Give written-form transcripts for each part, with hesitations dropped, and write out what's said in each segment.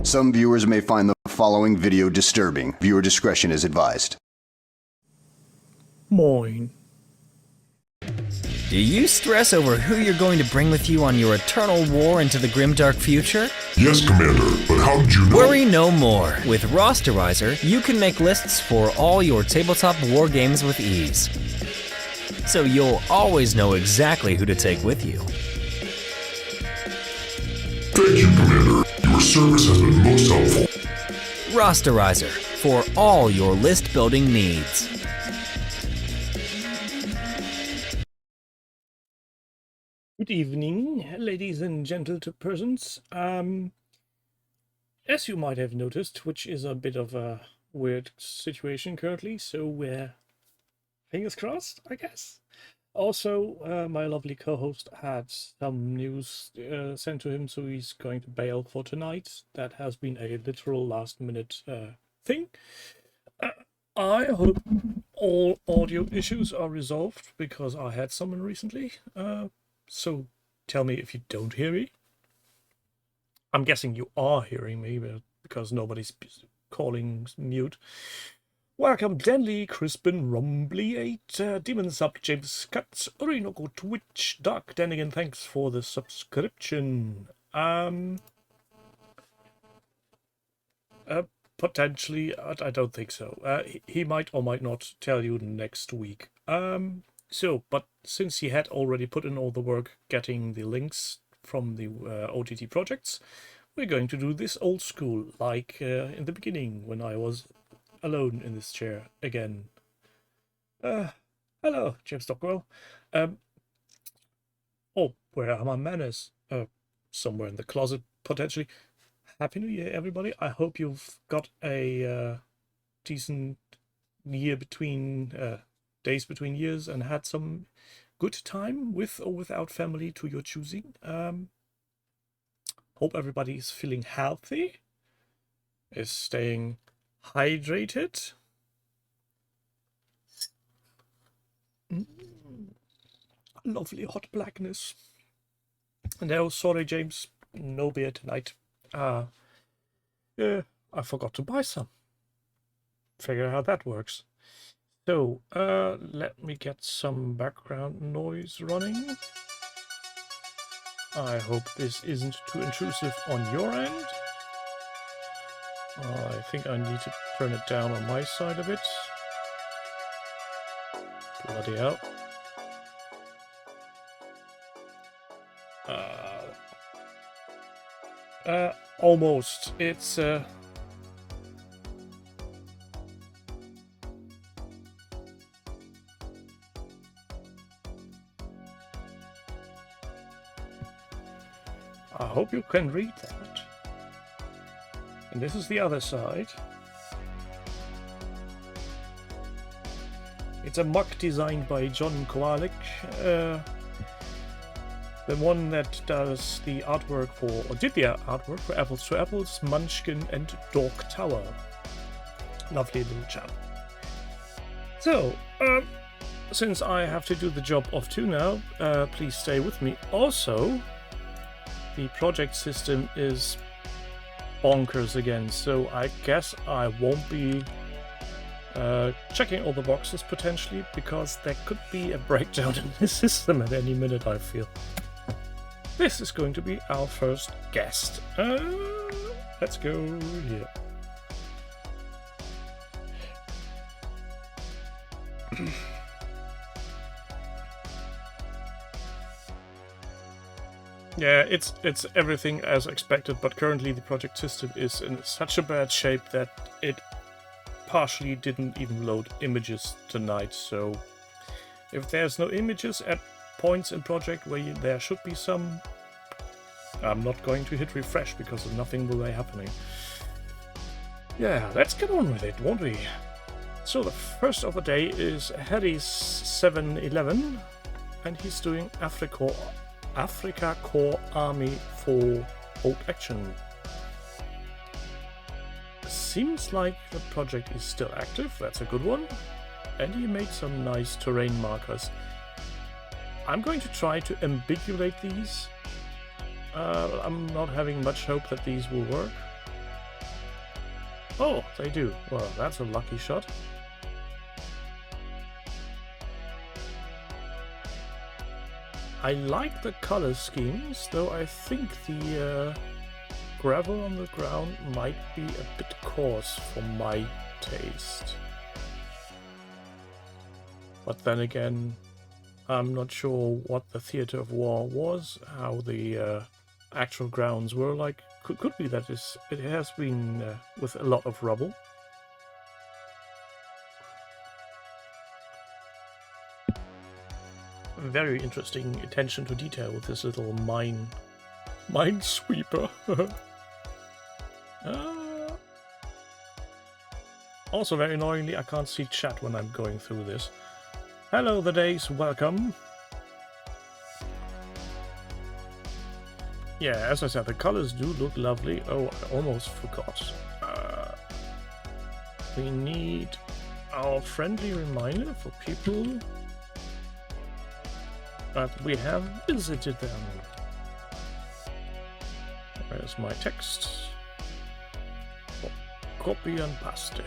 Some viewers may find the following video disturbing. Viewer discretion is advised. Moin. Do you stress over who you're going to bring with you on your eternal war into the grimdark future? Yes, Commander, but how did you know? Worry no more. With Rosterizer, you can make lists for all your tabletop war games with ease. So you'll always know exactly who to take with you. Thank you, Commander. Your service has been most helpful. Rosterizer, for all your list building needs. Good evening, ladies and gentlepersons. As you might have noticed, which is a bit of a weird situation currently, so fingers crossed, I guess. Also, my lovely co-host had some news sent to him, so he's going to bail for tonight. That has been a literal last-minute thing. I hope all audio issues are resolved, because I had some recently. So tell me if you don't hear me. I'm guessing you are hearing me, but because nobody's calling mute. Welcome, Denley, Crispin, Rumbly8, Demon Sub, James Cuts, Orinoco, Twitch, Dark Denigan, thanks for the subscription. Potentially, I don't think so. He might or might not tell you next week. But since he had already put in all the work getting the links from the OTT projects, we're going to do this old school, like in the beginning when I was alone in this chair again. Hello, James Stockwell. Where are my manners? Somewhere in the closet, potentially. Happy New Year, everybody. I hope you've got a decent year between... days between years and had some good time with or without family to your choosing. Hope everybody is feeling healthy, is staying hydrated. Lovely hot blackness. No, sorry James, no beer tonight. Yeah, I forgot to buy some. Figure how that works. So, let me get some background noise running. I hope this isn't too intrusive on your end. I think I need to turn it down on my side a bit. Bloody hell. Almost. It's, I hope you can read that. And this is the other side. It's a mug designed by John Kowalik, the one that does the artwork for, or did the artwork for Apples to Apples, Munchkin, and Dog Tower. Lovely little chap. So, since I have to do the job of two now, please stay with me. Also, the project system is bonkers again, so I guess I won't be checking all the boxes potentially, because there could be a breakdown in the system at any minute, I feel. This is going to be our first guest. Let's go here. Yeah, it's everything as expected, but currently the project system is in such a bad shape that it partially didn't even load images tonight. So if there's no images at points in project where there should be some, I'm not going to hit refresh because nothing will be happening. Yeah, let's get on with it, won't we? So the first of the day is Harry's711, and he's doing Africa Corps Army 4 Bolt Action. Seems like the project is still active, that's a good one. And he made some nice terrain markers. I'm going to try to ambiguate these. I'm not having much hope that these will work. Oh, they do. Well, that's a lucky shot. I like the color schemes, though I think the gravel on the ground might be a bit coarse for my taste. But then again, I'm not sure what the theater of war was, how the actual grounds were like. Could be that it has been with a lot of rubble. Very interesting attention to detail with this little minesweeper. Also, very annoyingly, I can't see chat when I'm going through this. Hello, the days, welcome. Yeah, as I said, the colors do look lovely. Oh, I almost forgot. We need our friendly reminder for people that we have visited them. Where's my text? Oh, copy and paste.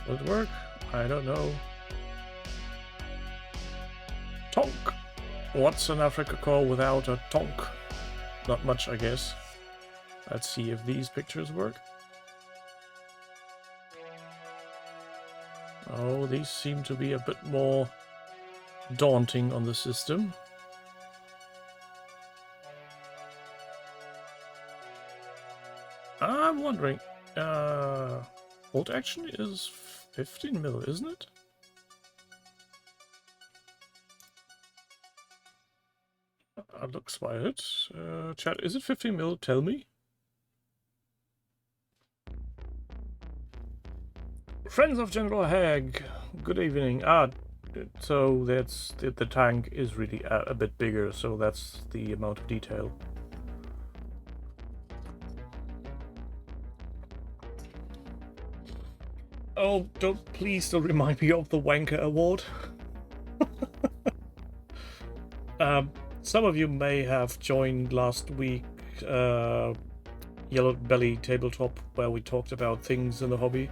Will it work? I don't know. Tonk! What's an Africa call without a tonk? Not much, I guess. Let's see if these pictures work. Oh, these seem to be a bit more daunting on the system. I'm wondering, bolt action is 15 mil, isn't it? Looks by it. Chat, is it 15 mil? Tell me. Friends of General Hag, good evening. So that's the tank is really a bit bigger, so that's the amount of detail. Oh, please don't remind me of the Wanker Award. Some of you may have joined last week Yellow Belly Tabletop, where we talked about things in the hobby.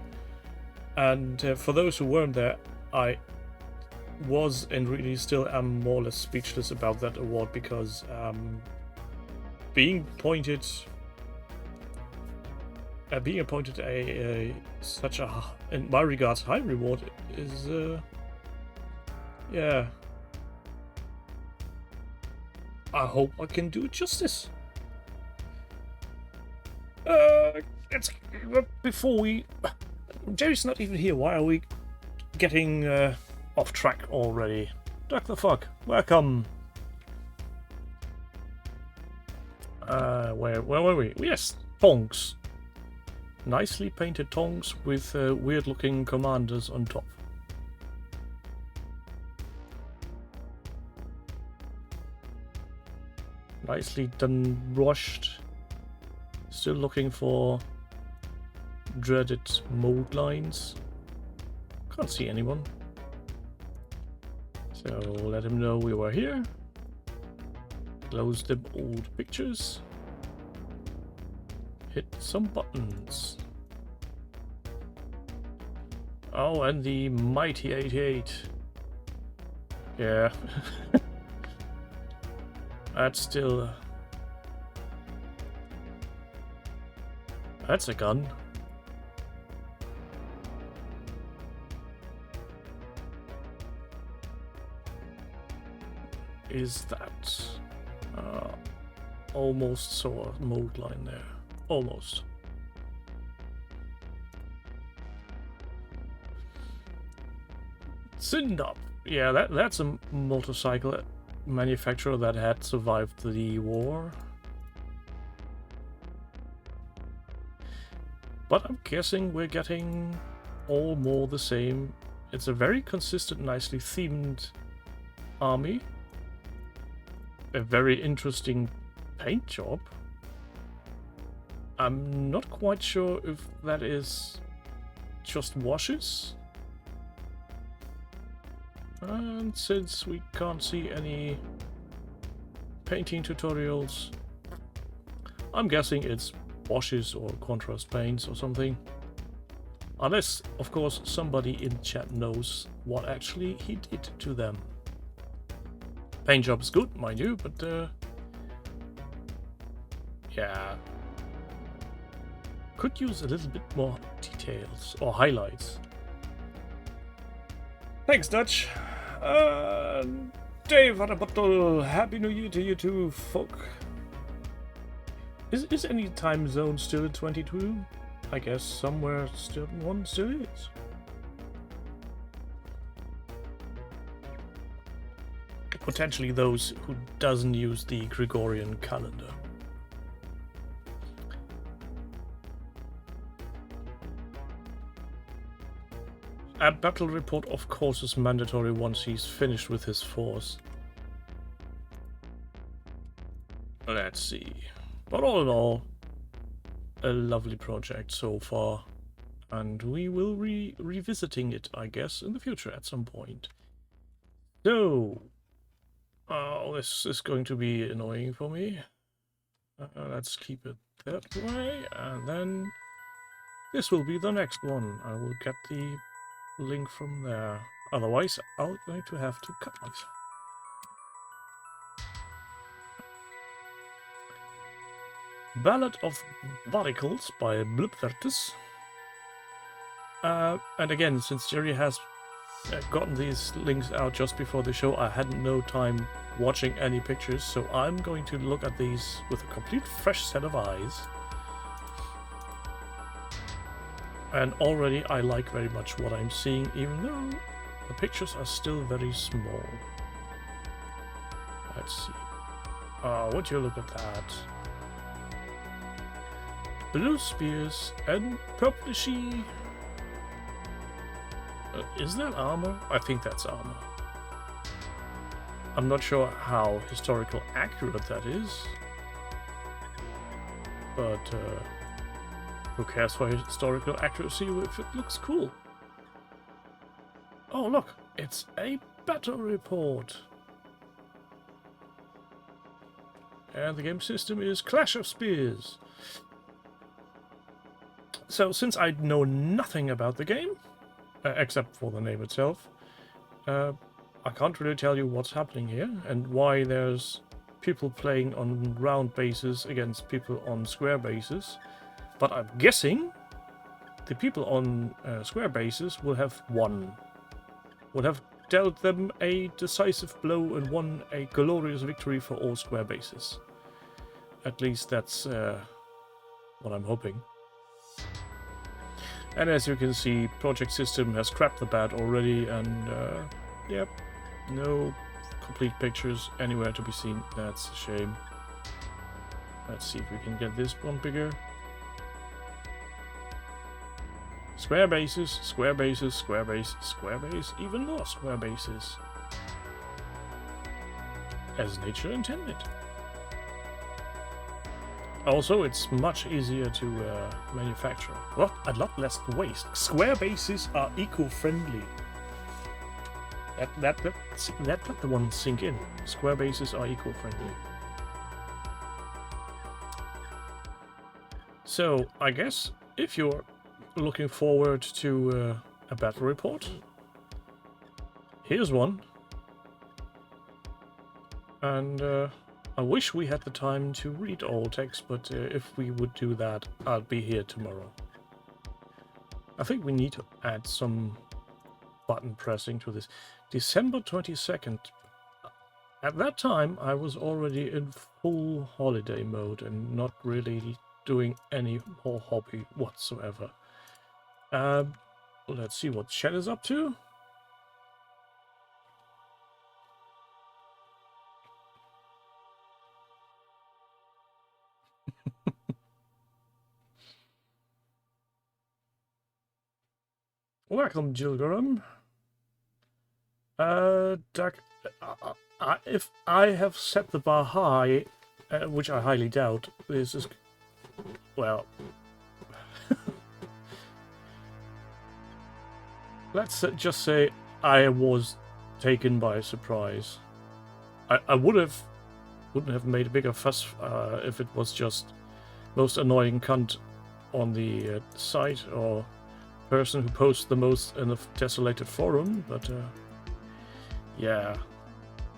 And for those who weren't there, I was and really still am more or less speechless about that award, because being appointed such a, in my regards, high reward is yeah. I hope I can do it justice. Before we... Jerry's not even here. Why are we getting off track already? Duck the fuck. Welcome. Where were we? Yes, tongs. Nicely painted tongs with weird-looking commanders on top. Nicely done, washed. Still looking for dreaded mold lines. Can't see anyone. So let him know we were here. Close the old pictures. Hit some buttons. Oh, and the mighty 88. Yeah. That's still... That's a gun. Is that... almost saw a mold line there. Almost. Sindop. Yeah, that's a motorcycle manufacturer that had survived the war. But I'm guessing we're getting all more the same. It's a very consistent, nicely themed army. A very interesting paint job. I'm not quite sure if that is just washes. And since we can't see any painting tutorials, I'm guessing it's washes or contrast paints or something. Unless, of course, somebody in chat knows what actually he did to them. Paint job is good, mind you, but yeah. Could use a little bit more details or highlights. Thanks, Dutch. Dave, what about Happy New Year to you too, folk. Is any time zone still in 22? I guess somewhere still one still is. Potentially those who doesn't use the Gregorian calendar. A battle report, of course, is mandatory once he's finished with his force. Let's see. But all in all, a lovely project so far. And we will revisiting it, I guess, in the future at some point. So, this is going to be annoying for me. Let's keep it that way, and then this will be the next one. I will get the link from there. Otherwise, I'm going to have to cut myself. Ballad of Barnacles by Blipvertus. And again, since Jerry has gotten these links out just before the show, I had no time watching any pictures, so I'm going to look at these with a complete fresh set of eyes. And already I like very much what I'm seeing, even though the pictures are still very small. Let's see. Would you look at that? Blue spears and purplishy. Is that armor? I think that's armor. I'm not sure how historical accurate that is. But who cares for historical accuracy if it looks cool? Oh look, it's a battle report. And the game system is Clash of Spears. So since I know nothing about the game, except for the name itself, I can't really tell you what's happening here and why there's people playing on round bases against people on square bases. But I'm guessing the people on square bases will have won. Will have dealt them a decisive blow and won a glorious victory for all square bases. At least that's what I'm hoping. And as you can see, Project System has crapped the bed already, and yep, no complete pictures anywhere to be seen. That's a shame. Let's see if we can get this one bigger. Square bases, square bases, square base, square base, even more square bases. As nature intended. Also, it's much easier to manufacture. A lot less waste. Square bases are eco-friendly. Let the one sink in. Square bases are eco-friendly. So, I guess if you're looking forward to a battle report, here's one. And I wish we had the time to read all text, but if we would do that, I'd be here tomorrow. I think we need to add some button pressing to this. December 22nd. At that time, I was already in full holiday mode and not really doing any more hobby whatsoever. Let's see what Chet is up to. Welcome, Jilgaram. Doug, if I have set the bar high, which I highly doubt, this is, well, let's just say I was taken by surprise. I wouldn't have made a bigger fuss if it was just most annoying cunt on the site, or person who posts the most in the desolated forum, but yeah,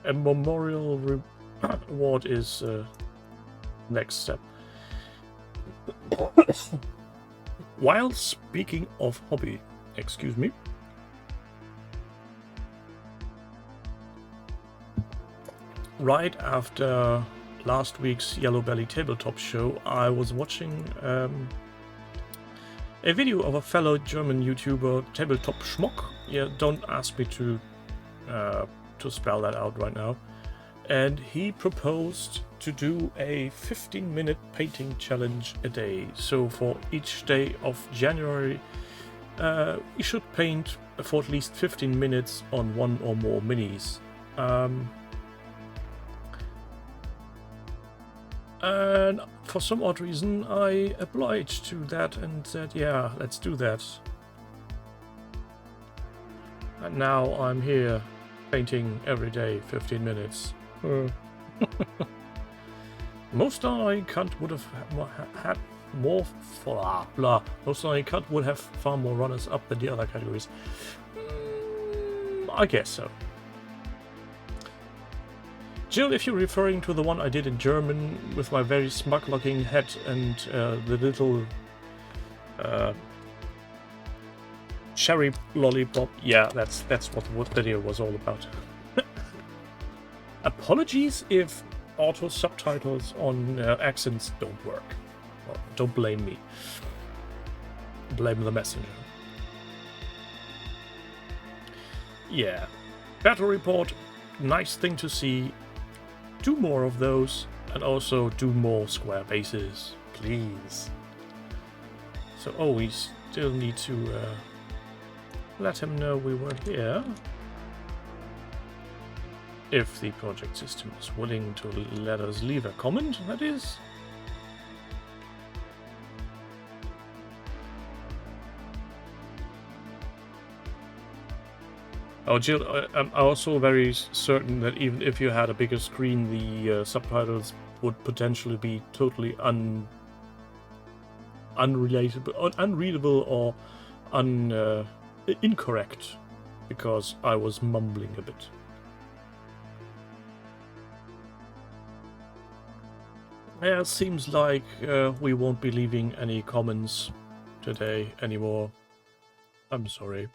a memorial award is next step. While speaking of hobby, excuse me, right after last week's Yellow Belly tabletop show, I was watching a video of a fellow German YouTuber, Tabletop Schmock. Yeah, don't ask me to spell that out right now. And he proposed to do a 15-minute painting challenge a day. So for each day of January, we should paint for at least 15 minutes on one or more minis. And for some odd reason, I obliged to that and said, yeah, let's do that. And now I'm here painting every day, 15 minutes. Most I cunt would have had more blah. Most I cunt would have far more runners up than the other categories. I guess so. Jill, if you're referring to the one I did in German with my very smug-looking head and the little cherry lollipop, yeah, that's what the video was all about. Apologies if auto subtitles on accents don't work. Well, don't blame me. Blame the messenger. Yeah. Battle report, nice thing to see. Do more of those, and also do more square bases, please. So, oh, we still need to let him know we were here. If the project system is willing to let us leave a comment, that is. Oh, Jill, I'm also very certain that even if you had a bigger screen, the subtitles would potentially be totally unreadable or incorrect, because I was mumbling a bit. Yeah, it seems like we won't be leaving any comments today anymore. I'm sorry.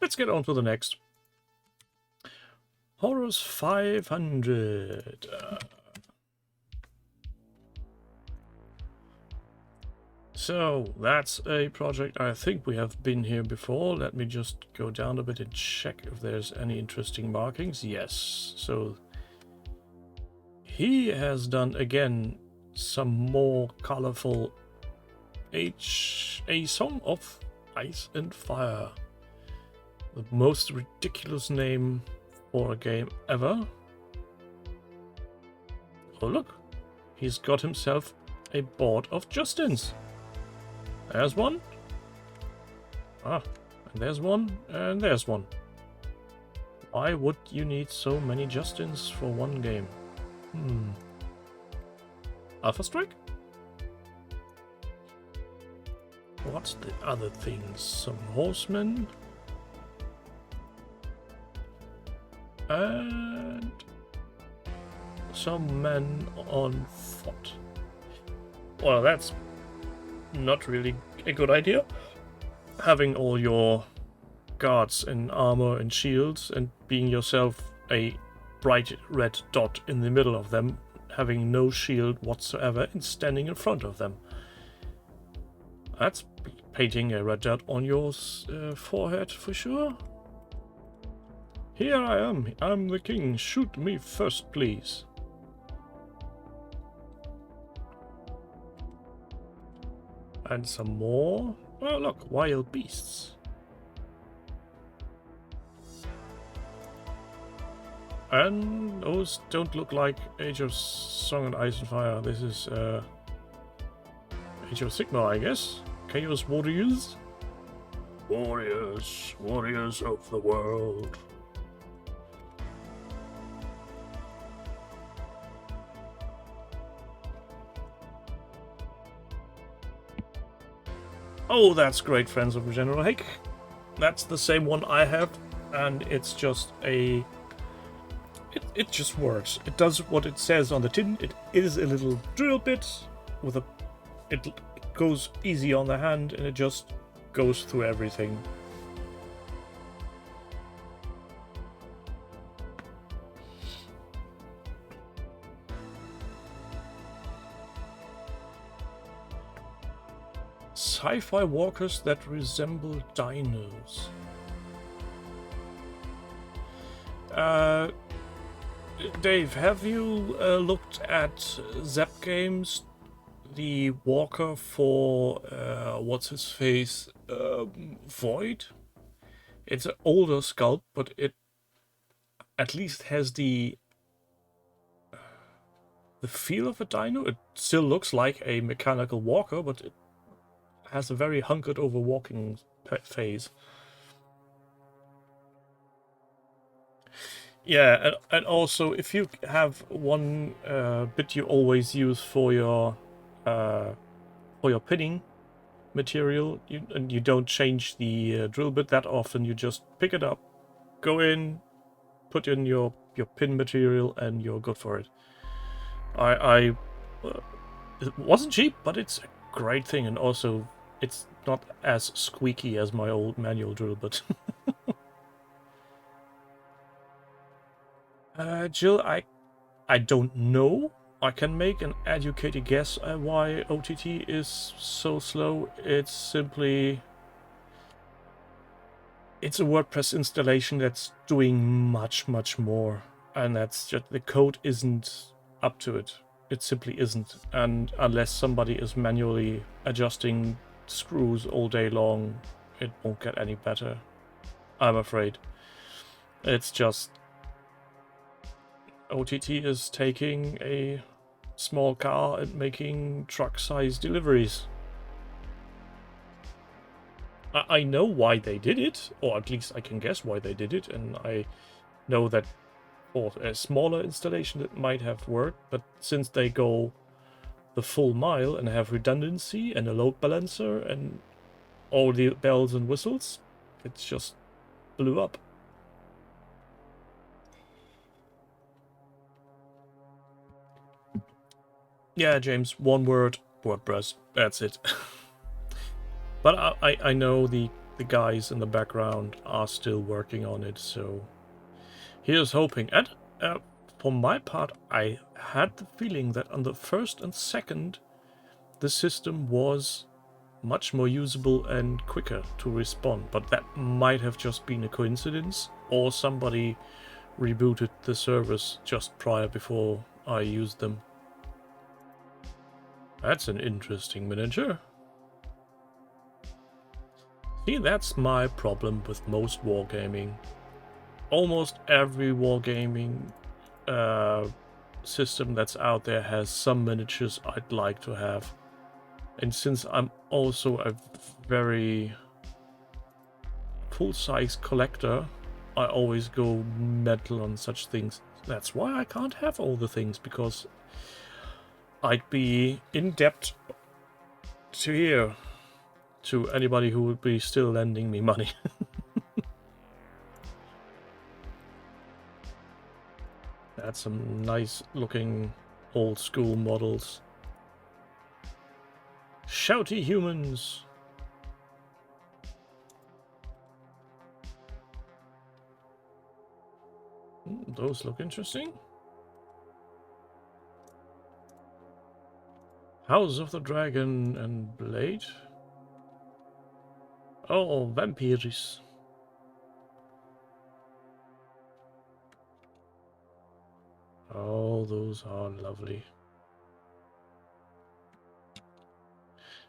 Let's get on to the next. Horus 500. So, that's a project I think we have been here before. Let me just go down a bit and check if there's any interesting markings. Yes, so he has done again some more colorful A Song of Ice and Fire. The most ridiculous name for a game ever. Oh look, he's got himself a board of Justins. There's one. Ah, and there's one, and there's one. Why would you need so many Justins for one game? Alpha Strike? What's the other things? Some horsemen. And some men on foot. Well, that's not really a good idea. Having all your guards in armor and shields and being yourself a bright red dot in the middle of them, having no shield whatsoever and standing in front of them. That's painting a red dot on your forehead for sure. Here I am. I'm the king. Shoot me first, please. And some more. Oh, look, wild beasts. And those don't look like Age of Song and Ice and Fire. This is Age of Sigmar, I guess. Chaos Warriors. Warriors of the world. Oh, that's great, friends of General Hake. That's the same one I have, and it's just a... It just works. It does what it says on the tin. It is a little drill bit with a... It goes easy on the hand, and it just goes through everything. Sci-fi walkers that resemble dinos. Dave, have you looked at Zap Games, the walker for what's his face, Void? It's an older sculpt, but it at least has the feel of a dino. It still looks like a mechanical walker, but it has a very hunkered over walking phase. Yeah, and also if you have one bit you always use for your pinning material, and you don't change the drill bit that often, you just pick it up, go in, put in your pin material, and you're good for it. It wasn't cheap, but it's a great thing, and also it's not as squeaky as my old manual drill bit. Jill, I don't know. I can make an educated guess at why OTT is so slow. It's simply... It's a WordPress installation that's doing much more. And that's just... The code isn't up to it. It simply isn't. And unless somebody is manually adjusting screws all day long, it won't get any better. I'm afraid. It's just... OTT is taking a small car and making truck-sized deliveries. I know why they did it, or at least I can guess why they did it, and I know that for a smaller installation it might have worked, but since they go the full mile and have redundancy and a load balancer and all the bells and whistles, it just blew up. Yeah, James, one word, WordPress. That's it. But I know the guys in the background are still working on it, so here's hoping. And for my part, I had the feeling that on the first and second, the system was much more usable and quicker to respond. But that might have just been a coincidence, or somebody rebooted the servers just prior before I used them. That's an interesting miniature. See, that's my problem with most wargaming. Almost every wargaming system that's out there has some miniatures I'd like to have. And since I'm also a very full-size collector, I always go mental on such things. That's why I can't have all the things, because I'd be in debt to anybody who would be still lending me money. That's some nice looking old school models. Shouty humans. Those look interesting. House of the Dragon and Blade. Oh, vampires. Oh, those are lovely.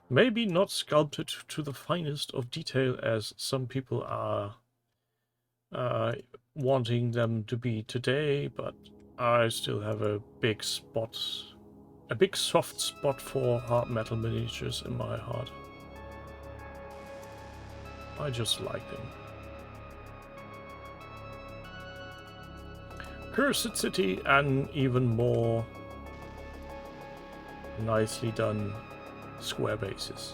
Maybe not sculpted to the finest of detail as some people are wanting them to be today, but I still have a big soft spot for hard metal miniatures in my heart. I just like them. Cursed City, and even more nicely done square bases.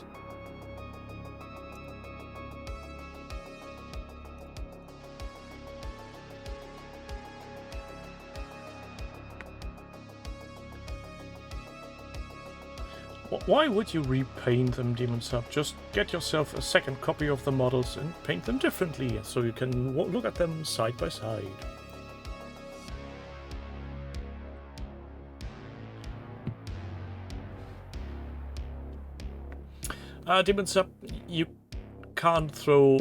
Why would you repaint them, Demon Sub? Just get yourself a second copy of the models and paint them differently, so you can look at them side by side. Demon Sub, you can't throw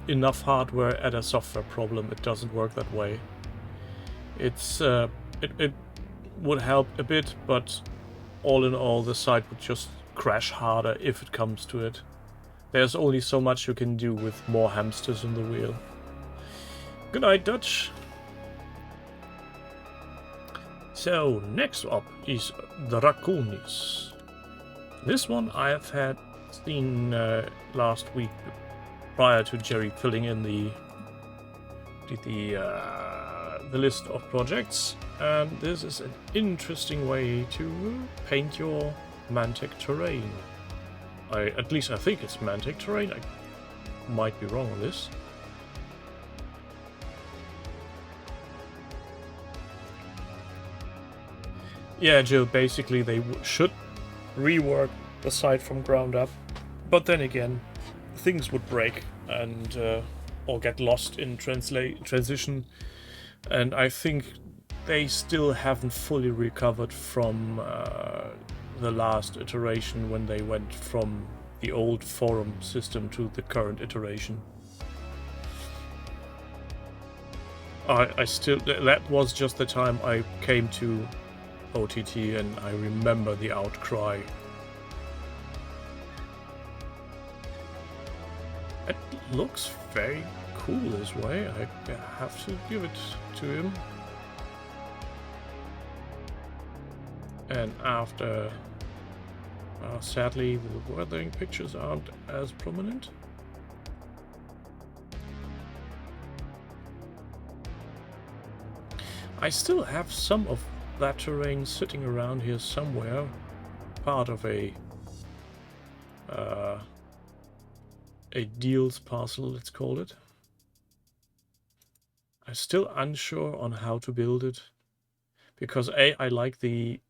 enough hardware at a software problem. It doesn't work that way. It's it would help a bit, but all in all, the site would just crash harder if it comes to it. There's only so much you can do with more hamsters in the wheel. Good night, Dutch. So, next up is the Raccoonies. This one I have had seen last week prior to Jerry filling in the list of projects, and this is an interesting way to paint your Mantec terrain. At least I think it's Mantec terrain. I might be wrong on this. Yeah, Jill, basically they should rework the site from ground up, but then again, things would break and or get lost in transition, and I think they still haven't fully recovered from the last iteration when they went from the old forum system to the current iteration. I still, that was just the time I came to OTT, and I remember the outcry. It looks very cool this way, I have to give it to him. And after, sadly, the weathering pictures aren't as prominent. I still have some of that terrain sitting around here somewhere, part of a deals parcel, let's call it. I'm still unsure on how to build it, because I like the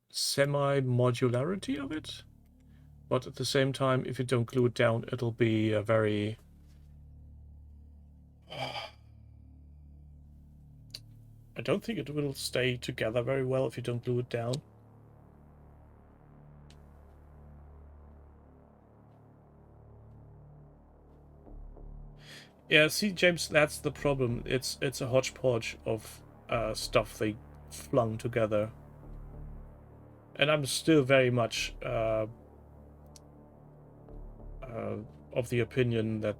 semi-modularity of it, but at the same time, if you don't glue it down, it'll be a very I don't think it will stay together very well if you don't glue it down. Yeah, see, James, that's the problem. It's a hodgepodge of stuff they flung together. And I'm still very much of the opinion that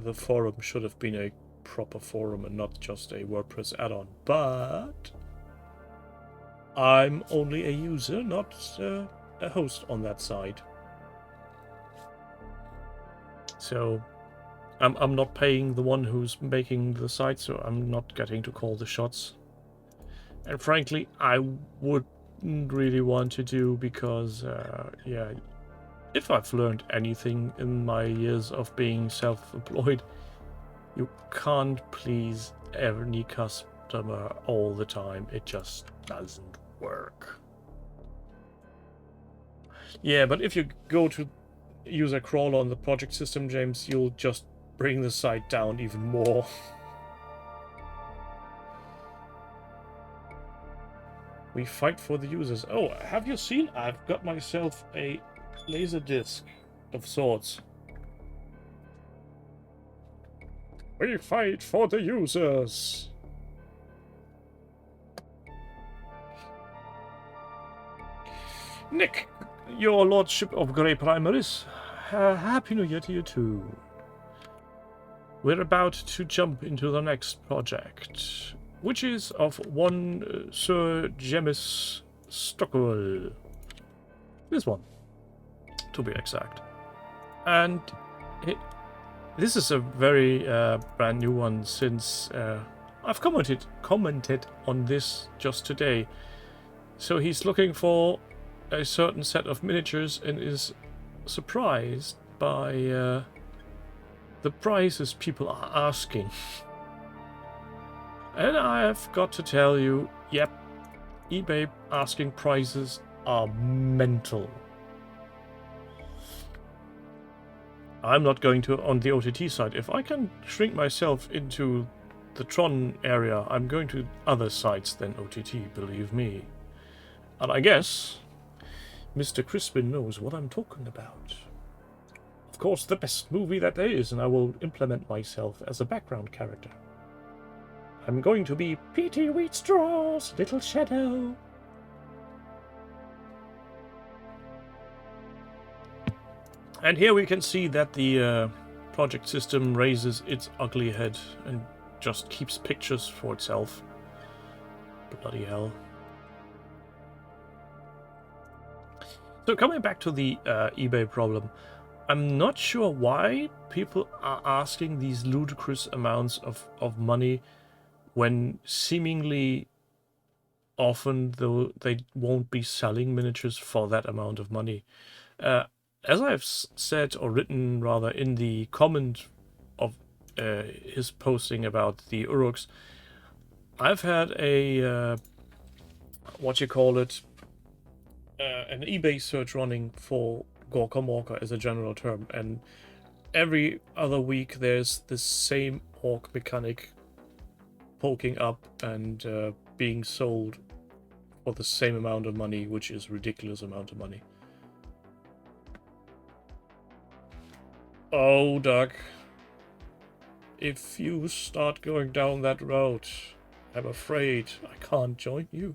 the forum should have been a proper forum and not just a WordPress add-on. But I'm only a user, not a host on that side. So I'm not paying the one who's making the site, so I'm not getting to call the shots. And frankly, I wouldn't really want to do, because yeah, if I've learned anything in my years of being self-employed, you can't please every customer all the time. It just doesn't work. Yeah, but if you go to use a crawler on the project system, James, you'll just bring the site down even more. We fight for the users. Oh, have you seen? I've got myself a laser disc of sorts. We fight for the users. Nick, your Lordship of Grey Primaries, Happy New Year to you too. We're about to jump into the next project, which is of one Sir Jemis Stockwell. This one, to be exact. And this is a very brand new one, since I've commented on this just today. So he's looking for a certain set of miniatures and is surprised by the prices people are asking. And I have got to tell you, yep, eBay asking prices are mental. I'm not going to on the OTT side. If I can shrink myself into the Tron area, I'm going to other sites than OTT, believe me. And I guess Mr. Crispin knows what I'm talking about. Of course, the best movie that there is, and I will implement myself as a background character. I'm going to be P.T. Wheatstraw's little shadow. And here we can see that the project system raises its ugly head and just keeps pictures for itself. Bloody hell. So coming back to the eBay problem, I'm not sure why people are asking these ludicrous amounts of money when seemingly often though they won't be selling miniatures for that amount of money. As I've said, or written rather, in the comment of his posting about the Uruks, I've had a, what you call it, an eBay search running for Gorka Morka as a general term, and every other week there's the same orc mechanic poking up and being sold for the same amount of money, which is a ridiculous amount of money. Oh, Doug. If you start going down that road, I'm afraid I can't join you.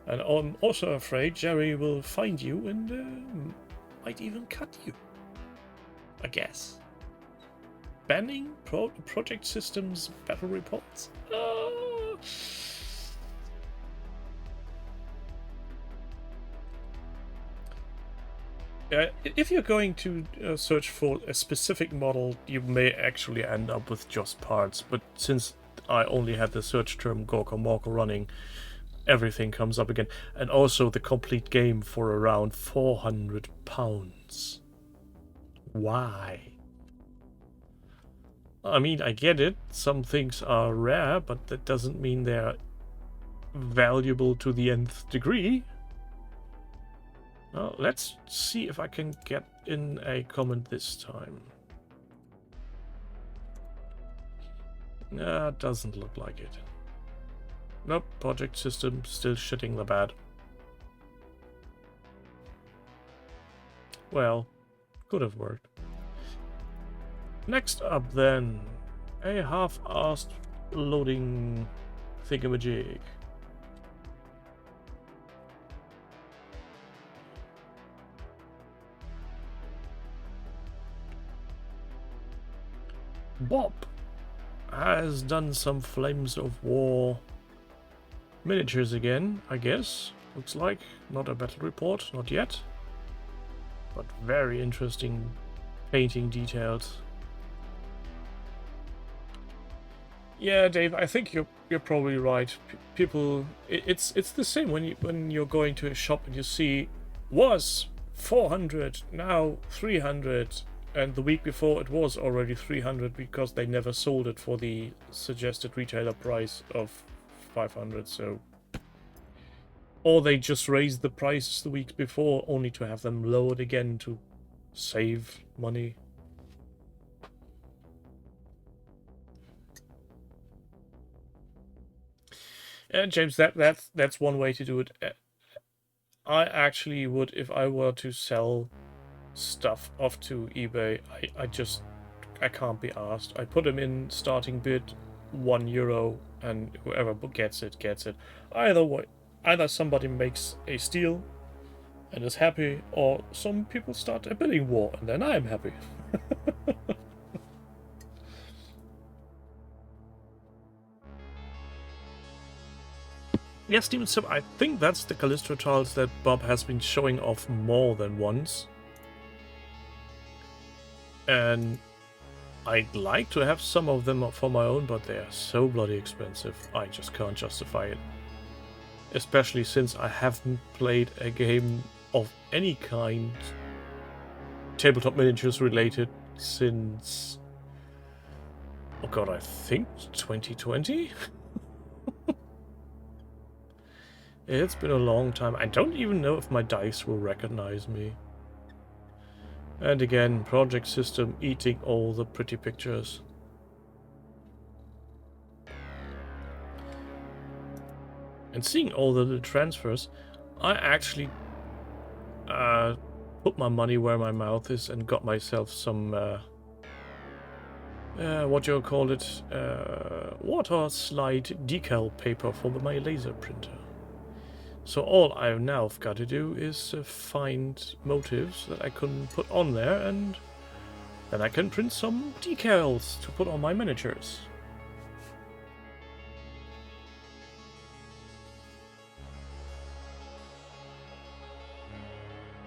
And I'm also afraid Jerry will find you and might even cut you. I guess. Banning project systems battle reports? If you're going to search for a specific model, you may actually end up with just parts, but since I only had the search term Gorka Morka running, everything comes up again. And also the complete game for around £400. Why? I mean, I get it, some things are rare, but that doesn't mean they're valuable to the nth degree. Well, let's see if I can get in a comment this time. Doesn't look like it. Nope, project system still shitting the bed. Well, could have worked. Next up then, a half-assed loading thingamajig. Bob has done some Flames of War miniatures again, I guess. Looks like. Not a battle report, not yet. But very interesting painting details. Yeah, Dave, I think you're probably right. People, it's the same when you're going to a shop and you see was 400, now 300. And the week before it was already 300 because they never sold it for the suggested retailer price of 500, so... Or they just raised the prices the week before only to have them lowered again to save money. And James, that's one way to do it. I actually would, if I were to sell stuff off to eBay, I can't be asked. I put them in starting bid €1 and whoever gets it gets it. Either way, either somebody makes a steal and is happy, or some people start a bidding war and then I'm happy. Yes, Demon Sub, I think that's the Callisto tiles that Bob has been showing off more than once. And I'd like to have some of them for my own, but they are so bloody expensive. I just can't justify it. Especially since I haven't played a game of any kind, tabletop miniatures related, since... oh god, I think 2020? It's been a long time. I don't even know if my dice will recognize me. And again, project system eating all the pretty pictures. And seeing all the little transfers, I actually put my money where my mouth is and got myself some what you call it, water slide decal paper for my laser printer. So all I now have got to do is find motifs that I can put on there, and then I can print some decals to put on my miniatures.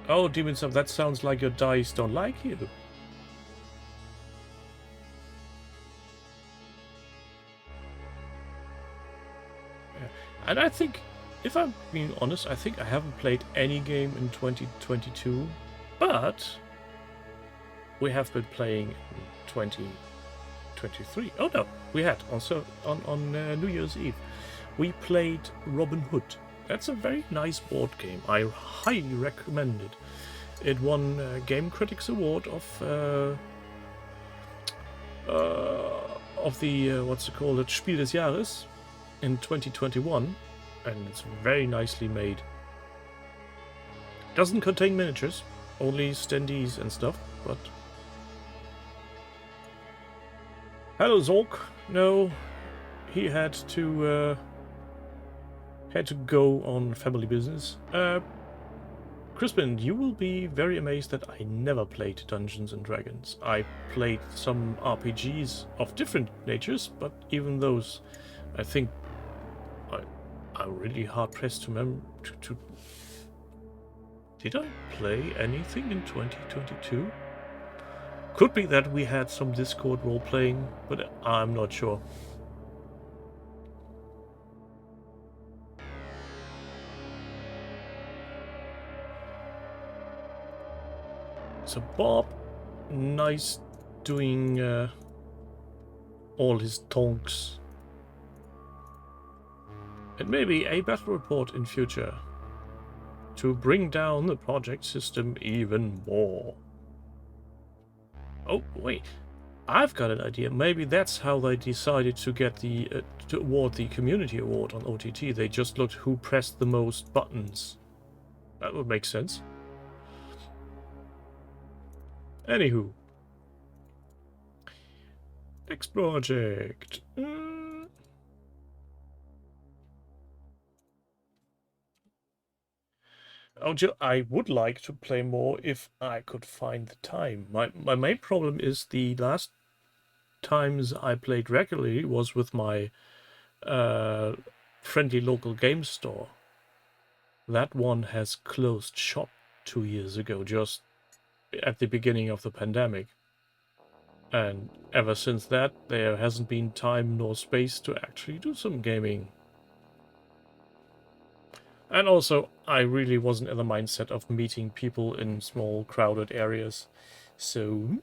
Oh, Demons of, that sounds like your dice don't like you. Yeah. And I think, if I'm being honest, I think I haven't played any game in 2022, but we have been playing in 2023. Oh no, we had also on New Year's Eve. We played Robin Hood. That's a very nice board game. I highly recommend it. It won Game Critics Award of the what's it called? Spiel des Jahres in 2021, and it's very nicely made. Doesn't contain miniatures, only standees and stuff. But hello, Zork. No, he had to go on family business. Crispin, you will be very amazed that I never played Dungeons and Dragons. I played some RPGs of different natures, but even those, I think, I'm really hard pressed to remember. Did I play anything in 2022? Could be that we had some Discord role playing, but I'm not sure. So Bob, nice doing all his tonks. And maybe a battle report in future to bring down the project system even more. Oh, wait. I've got an idea. Maybe that's how they decided to get the to award the community award on OTT. They just looked who pressed the most buttons. That would make sense. Anywho, next project. Oh, I would like to play more if I could find the time. My main problem is the last times I played regularly was with my friendly local game store. That one has closed shop 2 years ago, just at the beginning of the pandemic. And ever since that, there hasn't been time nor space to actually do some gaming. And also, I really wasn't in the mindset of meeting people in small, crowded areas. So,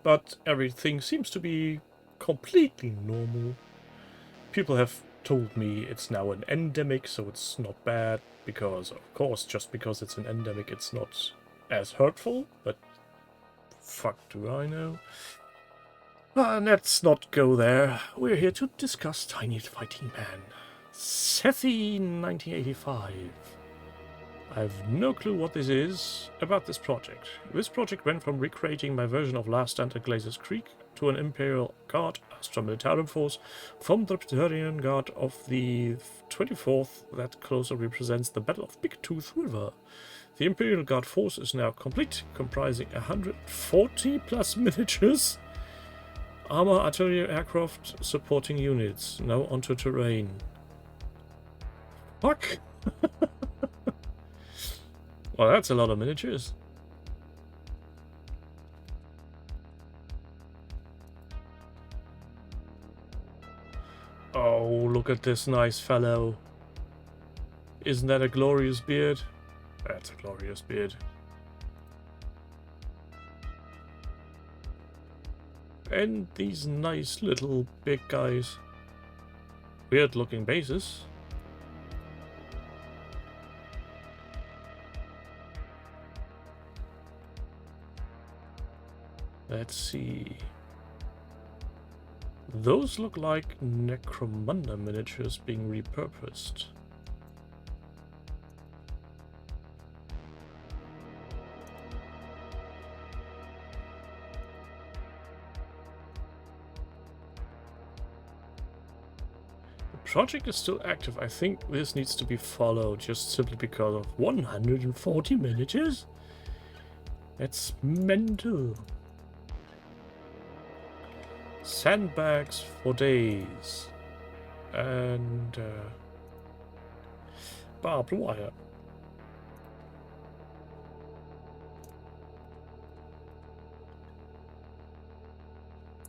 but everything seems to be completely normal. People have told me it's now an endemic, so it's not bad. Because, of course, just because it's an endemic, it's not as hurtful. But fuck do I know. Let's not go there. We're here to discuss Tiny Fighting Man. Sethi 1985. I have no clue what this is about this project. This project went from recreating my version of Last Stand at Glazer's Creek to an Imperial Guard Astra Militarum force from the Praetorian Guard of the 24th that closer represents the Battle of Big Tooth River. The Imperial Guard force is now complete, comprising 140 plus miniatures, armor, artillery, aircraft, supporting units. Now onto terrain. Fuck! Well, that's a lot of miniatures. Oh, look at this nice fellow. Isn't that a glorious beard? That's a glorious beard. And these nice little big guys. Weird looking bases. Let's see. Those look like Necromunda miniatures being repurposed. The project is still active. I think this needs to be followed just simply because of 140 miniatures. That's mental. Sandbags for days. And barbed wire.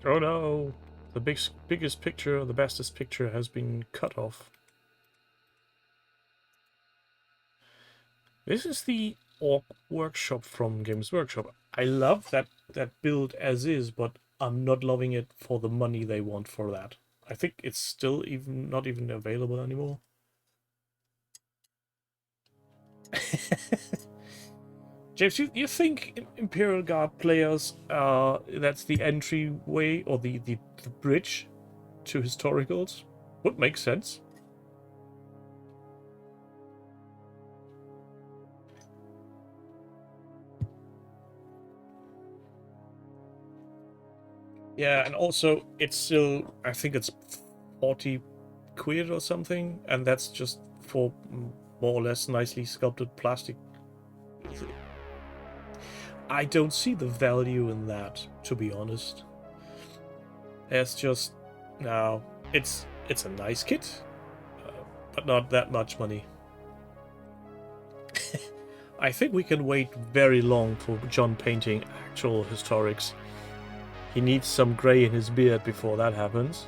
Oh no! The biggest picture, the bestest picture has been cut off. This is the Orc Workshop from Games Workshop. I love that build as is, but I'm not loving it for the money they want for that. I think it's still not even available anymore. James, you think Imperial Guard players, that's the entryway or the bridge to historicals? Would make sense. Yeah, and also it's still, I think it's 40 quid or something, and that's just for more or less nicely sculpted plastic. I don't see the value in that, to be honest. It's just, no, it's a nice kit, but not that much money. I think we can wait very long for John painting actual historics. He needs some grey in his beard before that happens.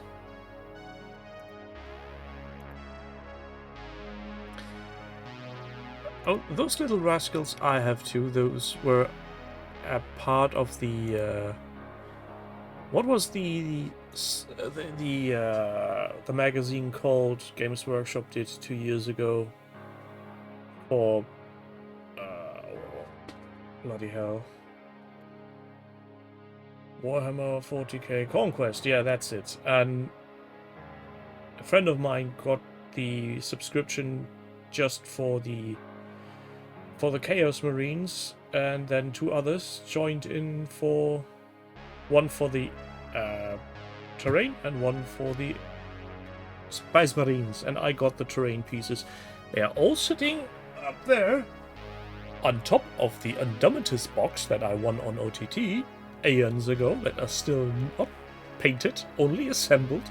Oh, those little rascals I have too. Those were a part of the what was the magazine called Games Workshop did 2 years ago for bloody hell, Warhammer 40k Conquest. Yeah, that's it. And a friend of mine got the subscription just for the Chaos Marines, and then 2 others joined in for one for the terrain and one for the Spice Marines, and I got the terrain pieces. They are all sitting up there on top of the Indomitus box that I won on OTT aeons ago, that are still not painted, only assembled.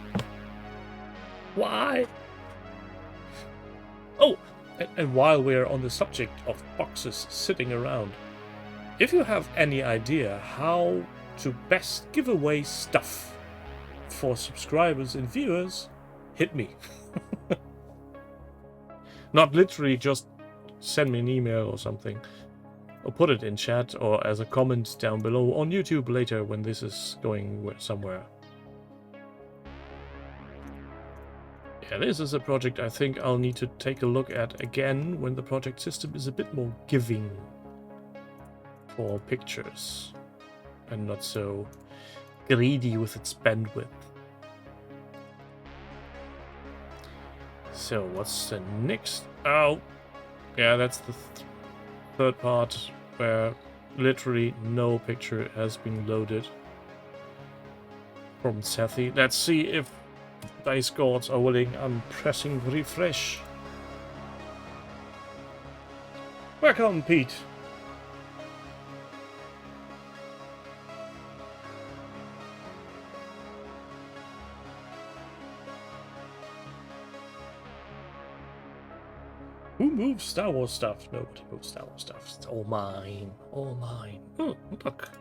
Why? Oh, and while we're on the subject of boxes sitting around, if you have any idea how to best give away stuff for subscribers and viewers, hit me. Not literally, just send me an email or something. Or put it in chat or as a comment down below on YouTube later when this is going somewhere. Yeah, this is a project I think I'll need to take a look at again when the project system is a bit more giving for pictures and not so greedy with its bandwidth. So what's the next? Oh, yeah, that's the third part where literally no picture has been loaded from Sethi. Let's see if Dice Gods are willing. I'm pressing refresh. Welcome, Pete. Who moves Star Wars stuff? Nobody moves Star Wars stuff. It's all mine. All mine. Oh, look.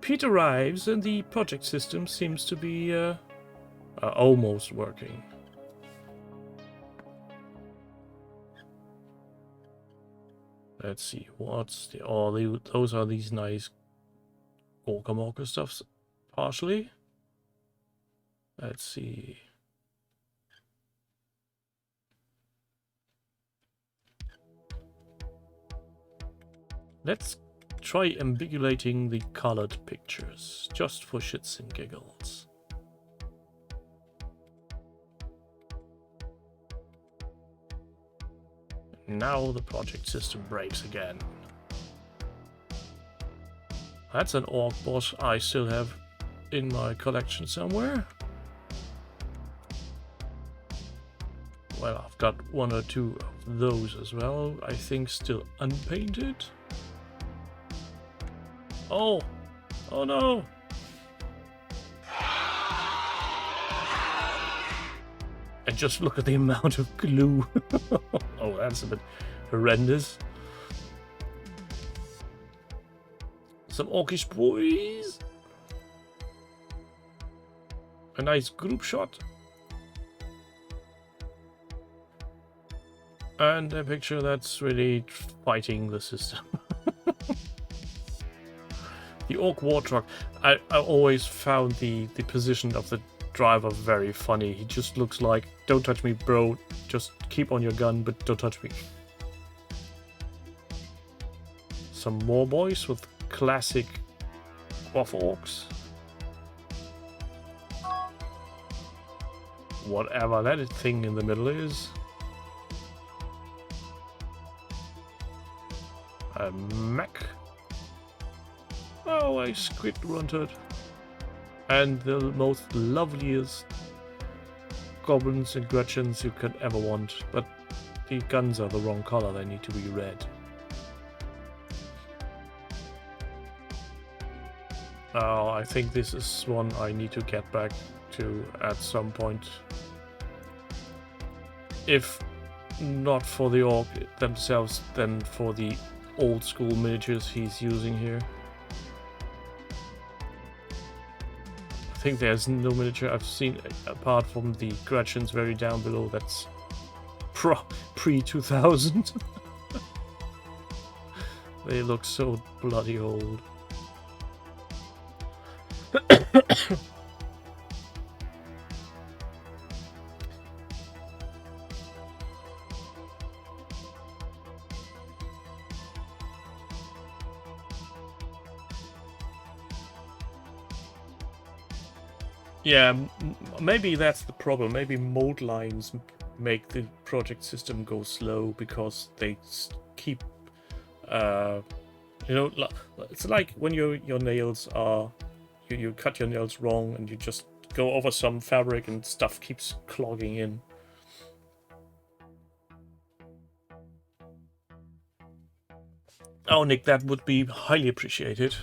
Pete arrives and the project system seems to be almost working. Let's see. What's the... Oh, those are these nice Gorkamorka stuffs. Partially. Let's see. Let's try ambiguating the colored pictures, just for shits and giggles. Now the project system breaks again. That's an orc boss I still have in my collection somewhere. Well, I've got one or two of those as well, I think still unpainted. Oh! Oh no! And just look at the amount of glue. Oh, that's a bit horrendous. Some orcish boys. A nice group shot. And a picture that's really fighting the system. The orc war truck. I always found the position of the driver very funny. He just looks like, don't touch me, bro. Just keep on your gun, but don't touch me. Some more boys with classic buff orcs. Whatever that thing in the middle is. A mech. Oh, a squid runtard. And the most loveliest goblins and gretchens you could ever want. But the guns are the wrong color, they need to be red. Oh, I think this is one I need to get back to at some point. If not for the orc themselves, then for the old school miniatures he's using here. I think there's no miniature I've seen apart from the Gretchens very down below that's pre-2000. They look so bloody old. Yeah, maybe that's the problem. Maybe mold lines make the project system go slow because they keep, you know, it's like when your nails are, you cut your nails wrong and you just go over some fabric and stuff keeps clogging in. Oh, Nick, that would be highly appreciated.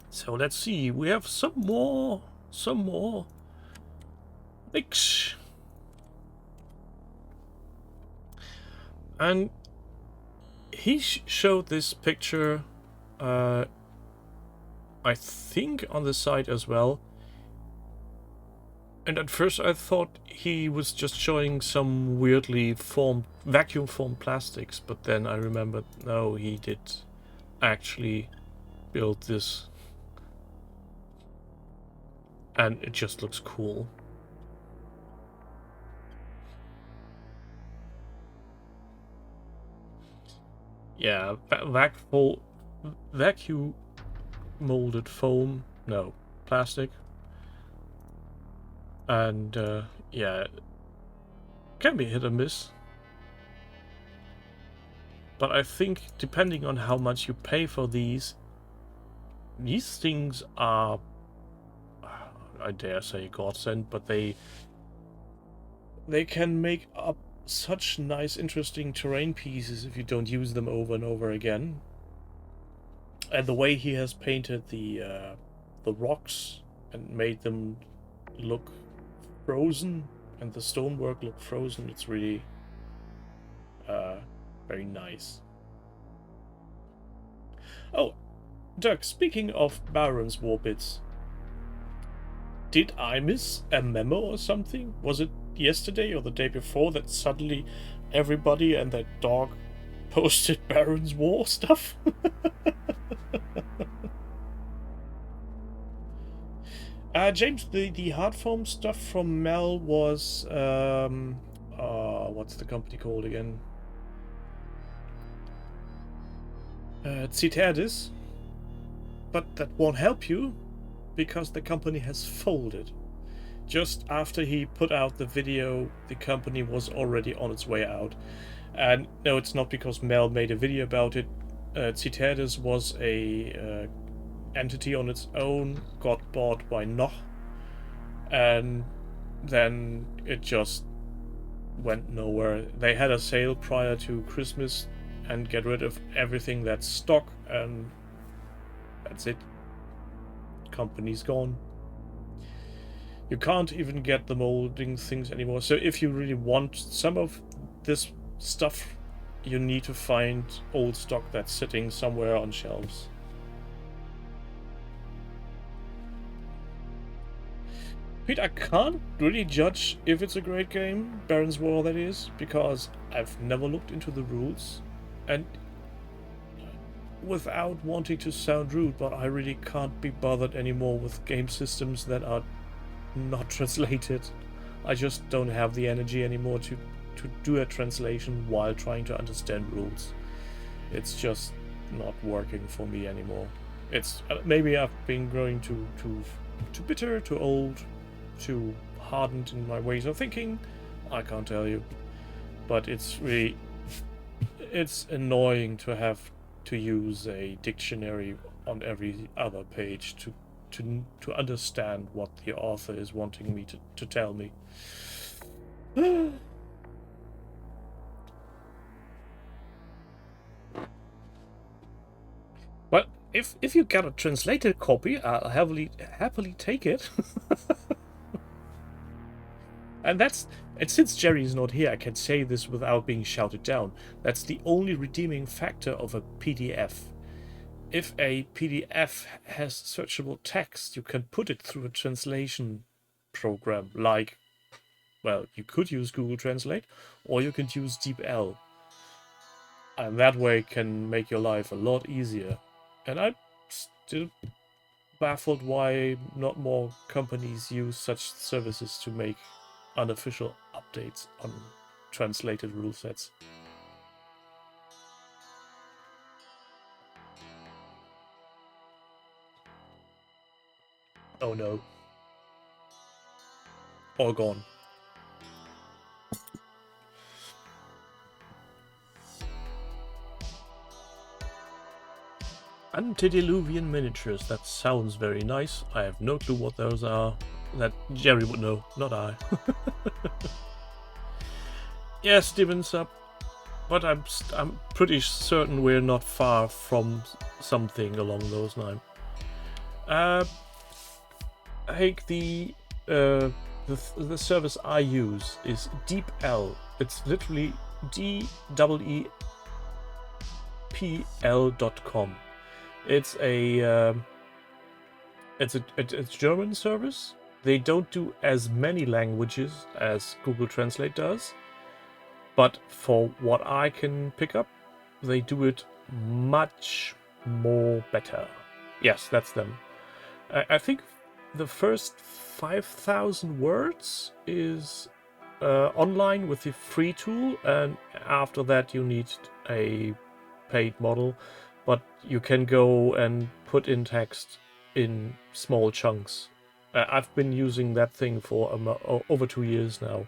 So let's see, we have some more mix. And he showed this picture, I think on the site as well. And at first I thought he was just showing some weirdly vacuum formed plastics, but then I remembered, no, he did actually build this. And it just looks cool. Yeah, vacuum molded foam, no, plastic. And yeah, can be hit or miss. But I think depending on how much you pay for these things are, I dare say, godsend, but they can make up such nice, interesting terrain pieces if you don't use them over and over again. And the way he has painted the rocks and made them look frozen, and the stonework look frozen, it's really very nice. Oh, Doug, speaking of Baron's War bits, did I miss a memo or something? Was it yesterday or the day before that suddenly everybody and their dog posted Baron's War stuff? James, the hard foam stuff from Mel was what's the company called again? Citadis, but that won't help you because the company has folded. Just after he put out the video, the company was already on its way out. And no, it's not because Mel made a video about it. Citadis was a entity on its own, got bought by Noch, and then it just went nowhere. They had a sale prior to Christmas and get rid of everything that's stock, and that's it. Company's gone. You can't even get the molding things anymore. So if you really want some of this stuff, you need to find old stock that's sitting somewhere on shelves. Pete, I can't really judge if it's a great game, Baron's War that is, because I've never looked into the rules, and without wanting to sound rude, but I really can't be bothered anymore with game systems that are not translated. I just don't have the energy anymore to do a translation while trying to understand rules. It's just not working for me anymore. It's maybe I've been growing too bitter, too old, too hardened in my ways of thinking. I can't tell you, but it's annoying to have to use a dictionary on every other page to understand what the author is wanting me to tell me. Well, if you get a translated copy, I'll happily take it. And since Jerry's not here, I can say this without being shouted down. That's the only redeeming factor of a PDF. If a PDF has searchable text, you can put it through a translation program like, well, you could use Google Translate, or you could use DeepL. And that way it can make your life a lot easier. And I'm still baffled why not more companies use such services to make unofficial updates on translated rule sets. Oh no. All gone. Antediluvian miniatures. That sounds very nice. I have no clue what those are. That Jerry would know, not I. Yes, Steven's up. But I'm pretty certain we're not far from something along those lines. I think the service I use is DeepL. It's literally DEEPL.com. It's a German service. They don't do as many languages as Google Translate does, but for what I can pick up, they do it much more better. Yes, that's them. I think the first 5,000 words is online with the free tool, and after that you need a paid model, but you can go and put in text in small chunks. I've been using that thing for over 2 years now.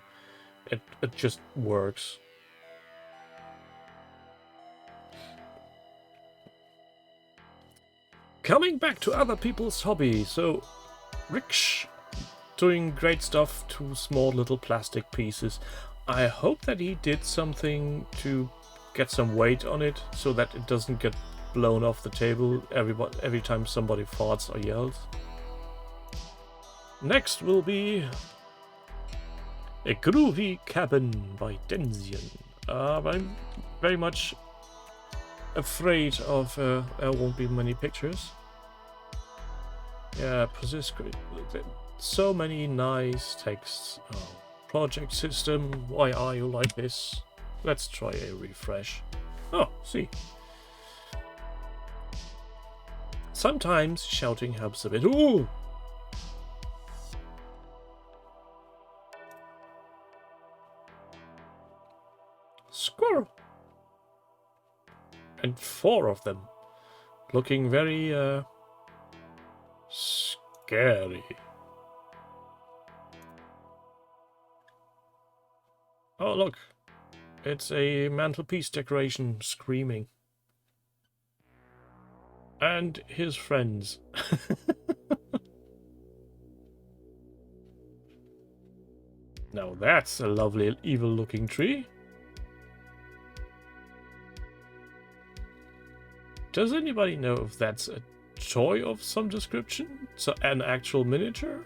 It just works. Coming back to other people's hobby, so Riksh doing great stuff to small little plastic pieces. I hope that he did something to get some weight on it so that it doesn't get blown off the table every time somebody farts or yells. Next will be A Groovy Cabin by Denzian. I'm very much afraid of there won't be many pictures. Yeah, so many nice texts. Oh, project system, why are you like this? Let's try a refresh. Oh, see. Sometimes shouting helps a bit. Ooh! Squirrel! And 4 of them. Looking very scary. Oh, look. It's a mantelpiece decoration screaming. And his friends. Now that's a lovely evil-looking tree. Does anybody know if that's a toy of some description? So an actual miniature?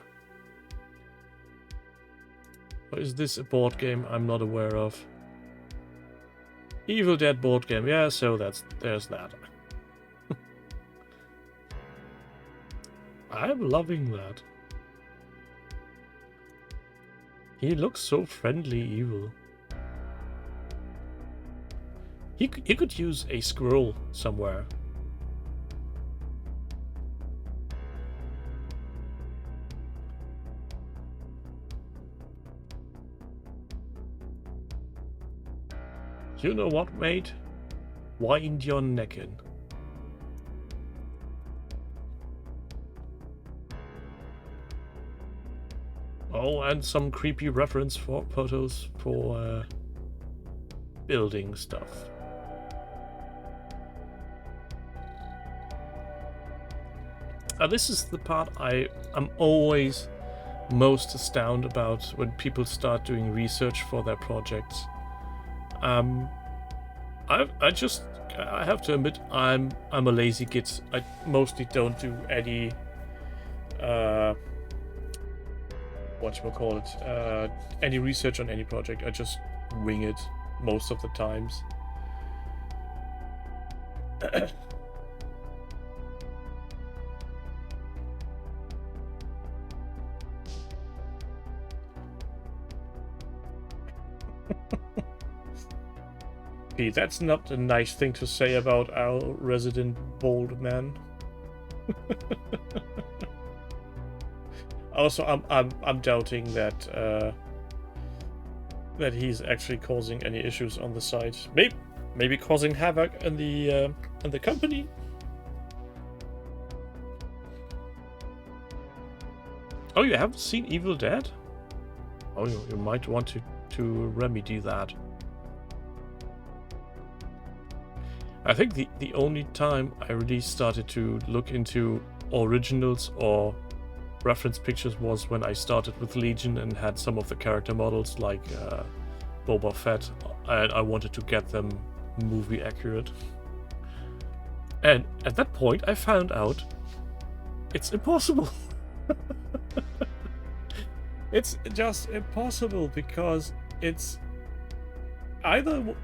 Or is this a board game I'm not aware of? Evil Dead board game. Yeah, so there's that. I'm loving that. He looks so friendly evil. He could use a squirrel somewhere. You know what, mate? Wind your neck in. Oh, and some creepy reference for photos for building stuff. This is the part I'm always most astounded about when people start doing research for their projects. I have to admit I'm a lazy git. I mostly don't do any any research on any project. I just wing it most of the times. Pete, that's not a nice thing to say about our resident bald man. Also, I'm doubting that that he's actually causing any issues on the site. Maybe causing havoc in the company. Oh, you haven't seen Evil Dead? Oh, you might want to remedy that. I think the only time I really started to look into originals or reference pictures was when I started with Legion and had some of the character models like Boba Fett, and I wanted to get them movie accurate. And at that point I found out it's impossible. It's just impossible because it's either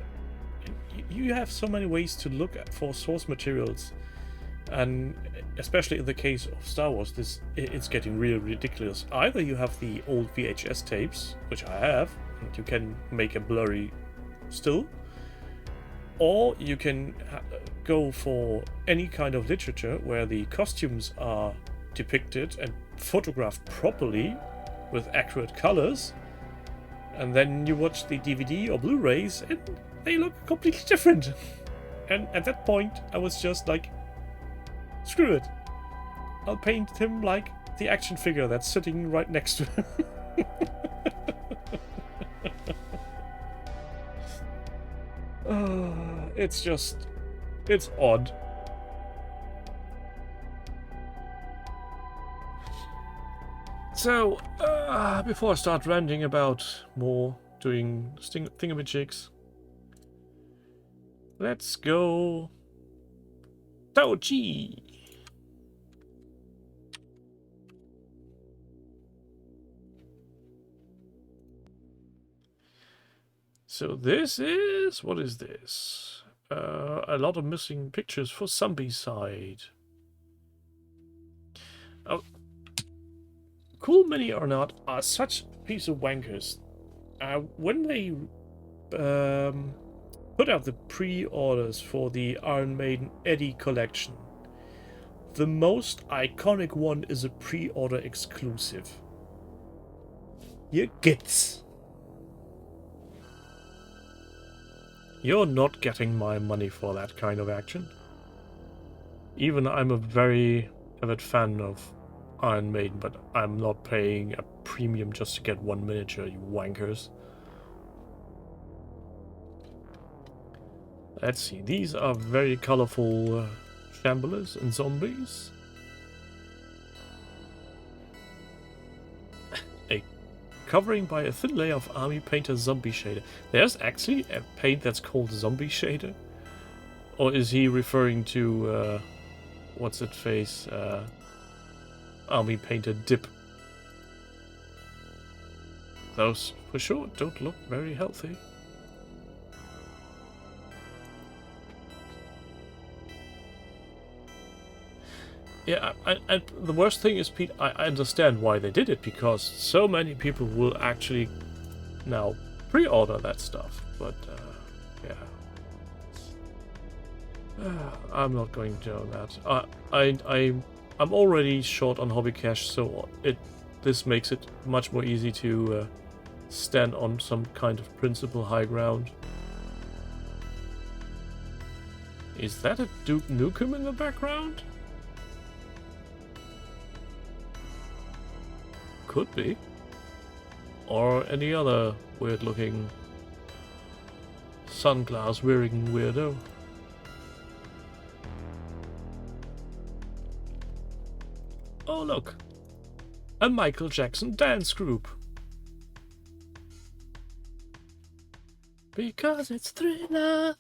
you have so many ways to look for source materials, and especially in the case of Star Wars, it's getting really ridiculous. Either you have the old VHS tapes, which I have, and you can make a blurry still, or you can go for any kind of literature where the costumes are depicted and photographed properly with accurate colors, and then you watch the DVD or Blu-rays and they look completely different. And at that point I was just like, screw it, I'll paint him like the action figure that's sitting right next to him. It's odd. So, before I start ranting about more doing thingamajigs, let's go Doji. So this is, what is this? A lot of missing pictures for Zombicide. Oh, Cool Mini or Not are such a piece of wankers. When they put out the pre-orders for the Iron Maiden Eddie collection, the most iconic one is a pre-order exclusive. You gits. You're not getting my money for that kind of action. Even I'm a very avid fan of Iron Maiden, but I'm not paying a premium just to get one miniature, you wankers. Let's see, these are very colorful shamblers and zombies. A covering by a thin layer of Army Painter Zombie Shader. There's actually a paint that's called Zombie Shader? Or is he referring to, what's it face? Army Painter Dip. Those, for sure, don't look very healthy. Yeah, and the worst thing is, Pete, I understand why they did it, because so many people will actually now pre-order that stuff, but yeah. I'm not going to do that. I'm already short on hobby cash, so this makes it much more easy to stand on some kind of principle high ground. Is that a Duke Nukem in the background? Could be. Or any other weird looking sunglass wearing weirdo. Oh look! A Michael Jackson dance group. Because it's Thriller.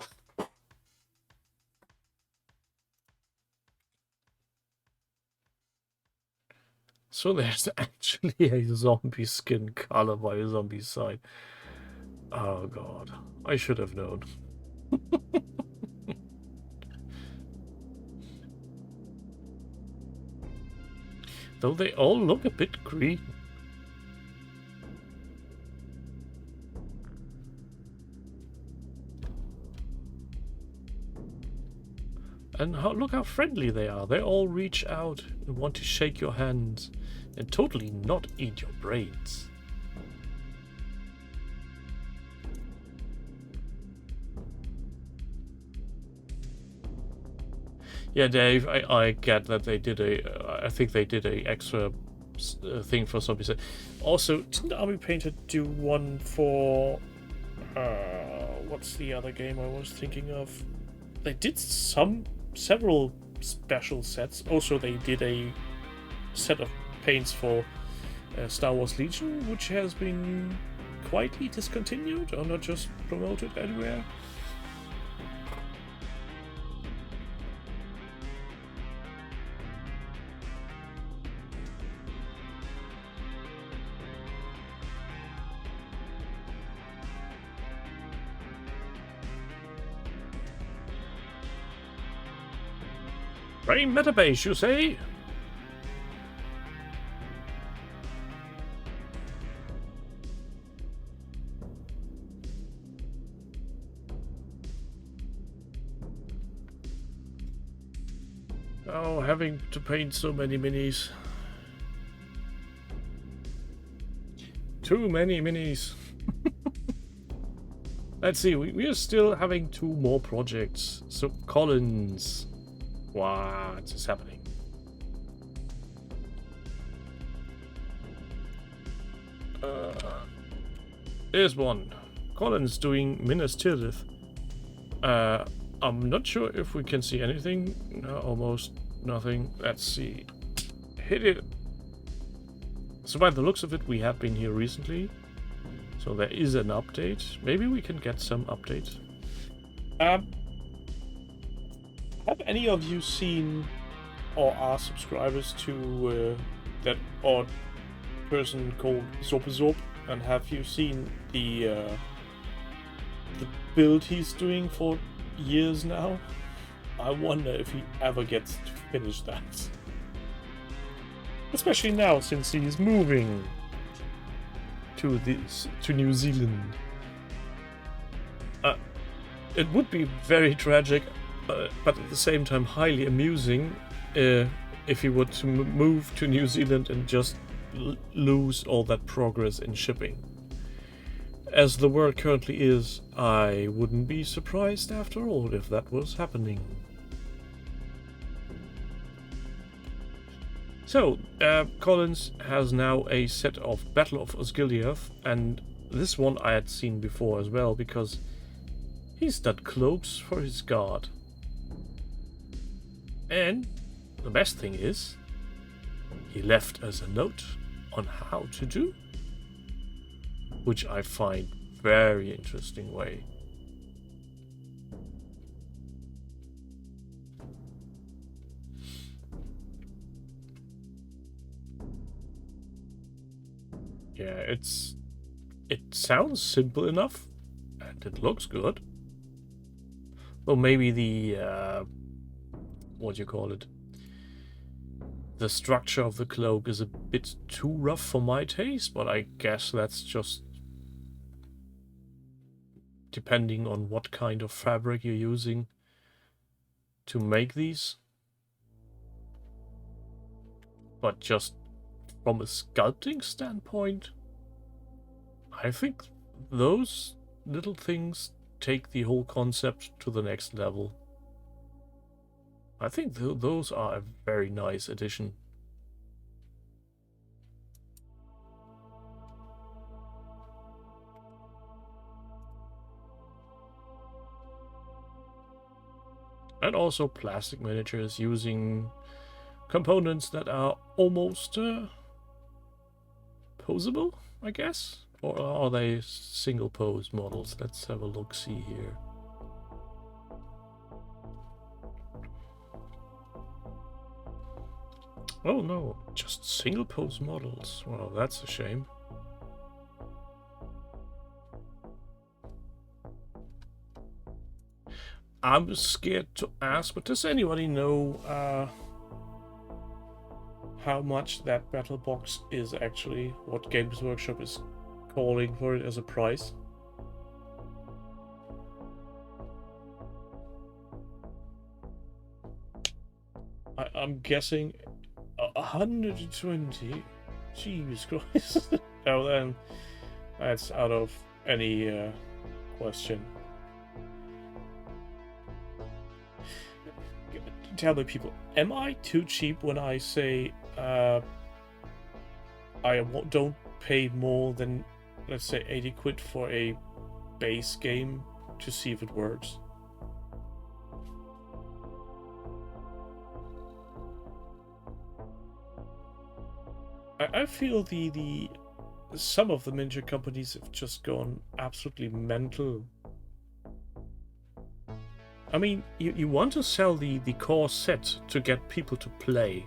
So there's actually a zombie skin color by a zombie side. Oh god, I should have known. Though they all look a bit green. And look how friendly they are. They all reach out and want to shake your hands and totally not eat your brains. Yeah, Dave, I get that they did I think they did a extra thing for zombies. Also, didn't Army Painter do one for... what's the other game I was thinking of? They did several special sets. Also, they did a set of paints for Star Wars Legion, which has been quietly discontinued or not just promoted anywhere. Brain metabase, you say? Oh, having to paint so many minis. Too many minis. Let's see, we are still having 2 more projects. So, Collins. What is happening? Here's one. Collins doing Minas Tirith. I'm not sure if we can see anything. No, almost nothing. Let's see. Hit it. So by the looks of it, we have been here recently. So there is an update. Maybe we can get some update. Have any of you seen or are subscribers to that odd person called Zop? And have you seen the build he's doing for years now? I wonder if he ever gets to finish that. Especially now, since he's moving to New Zealand. It would be very tragic. But at the same time highly amusing if he were to move to New Zealand and just lose all that progress in shipping. As the world currently is, I wouldn't be surprised after all if that was happening. So, Collins has now a set of Battle of Osgiliath, and this one I had seen before as well, because he's done cloaks for his guard. And the best thing is, he left us a note on how to do, which I find very interesting way. Yeah, it sounds simple enough, and it looks good. Well, maybe the what do you call it? The structure of the cloak is a bit too rough for my taste, but I guess that's just depending on what kind of fabric you're using to make these. But just from a sculpting standpoint, I think those little things take the whole concept to the next level. I think those are a very nice addition. And also plastic miniatures using components that are almost posable, I guess? Or are they single pose models? Let's have a look-see here. Oh no, just single pose models. Well, that's a shame. I'm scared to ask, but does anybody know how much that battle box is actually? What Games Workshop is calling for it as a price? I'm guessing 120. Jesus Christ. Oh, then that's out of any question. Tell me, people, am I too cheap when I say I don't pay more than, let's say, 80 quid for a base game to see if it works? I feel the some of the miniature companies have just gone absolutely mental. I mean, you want to sell the core set to get people to play.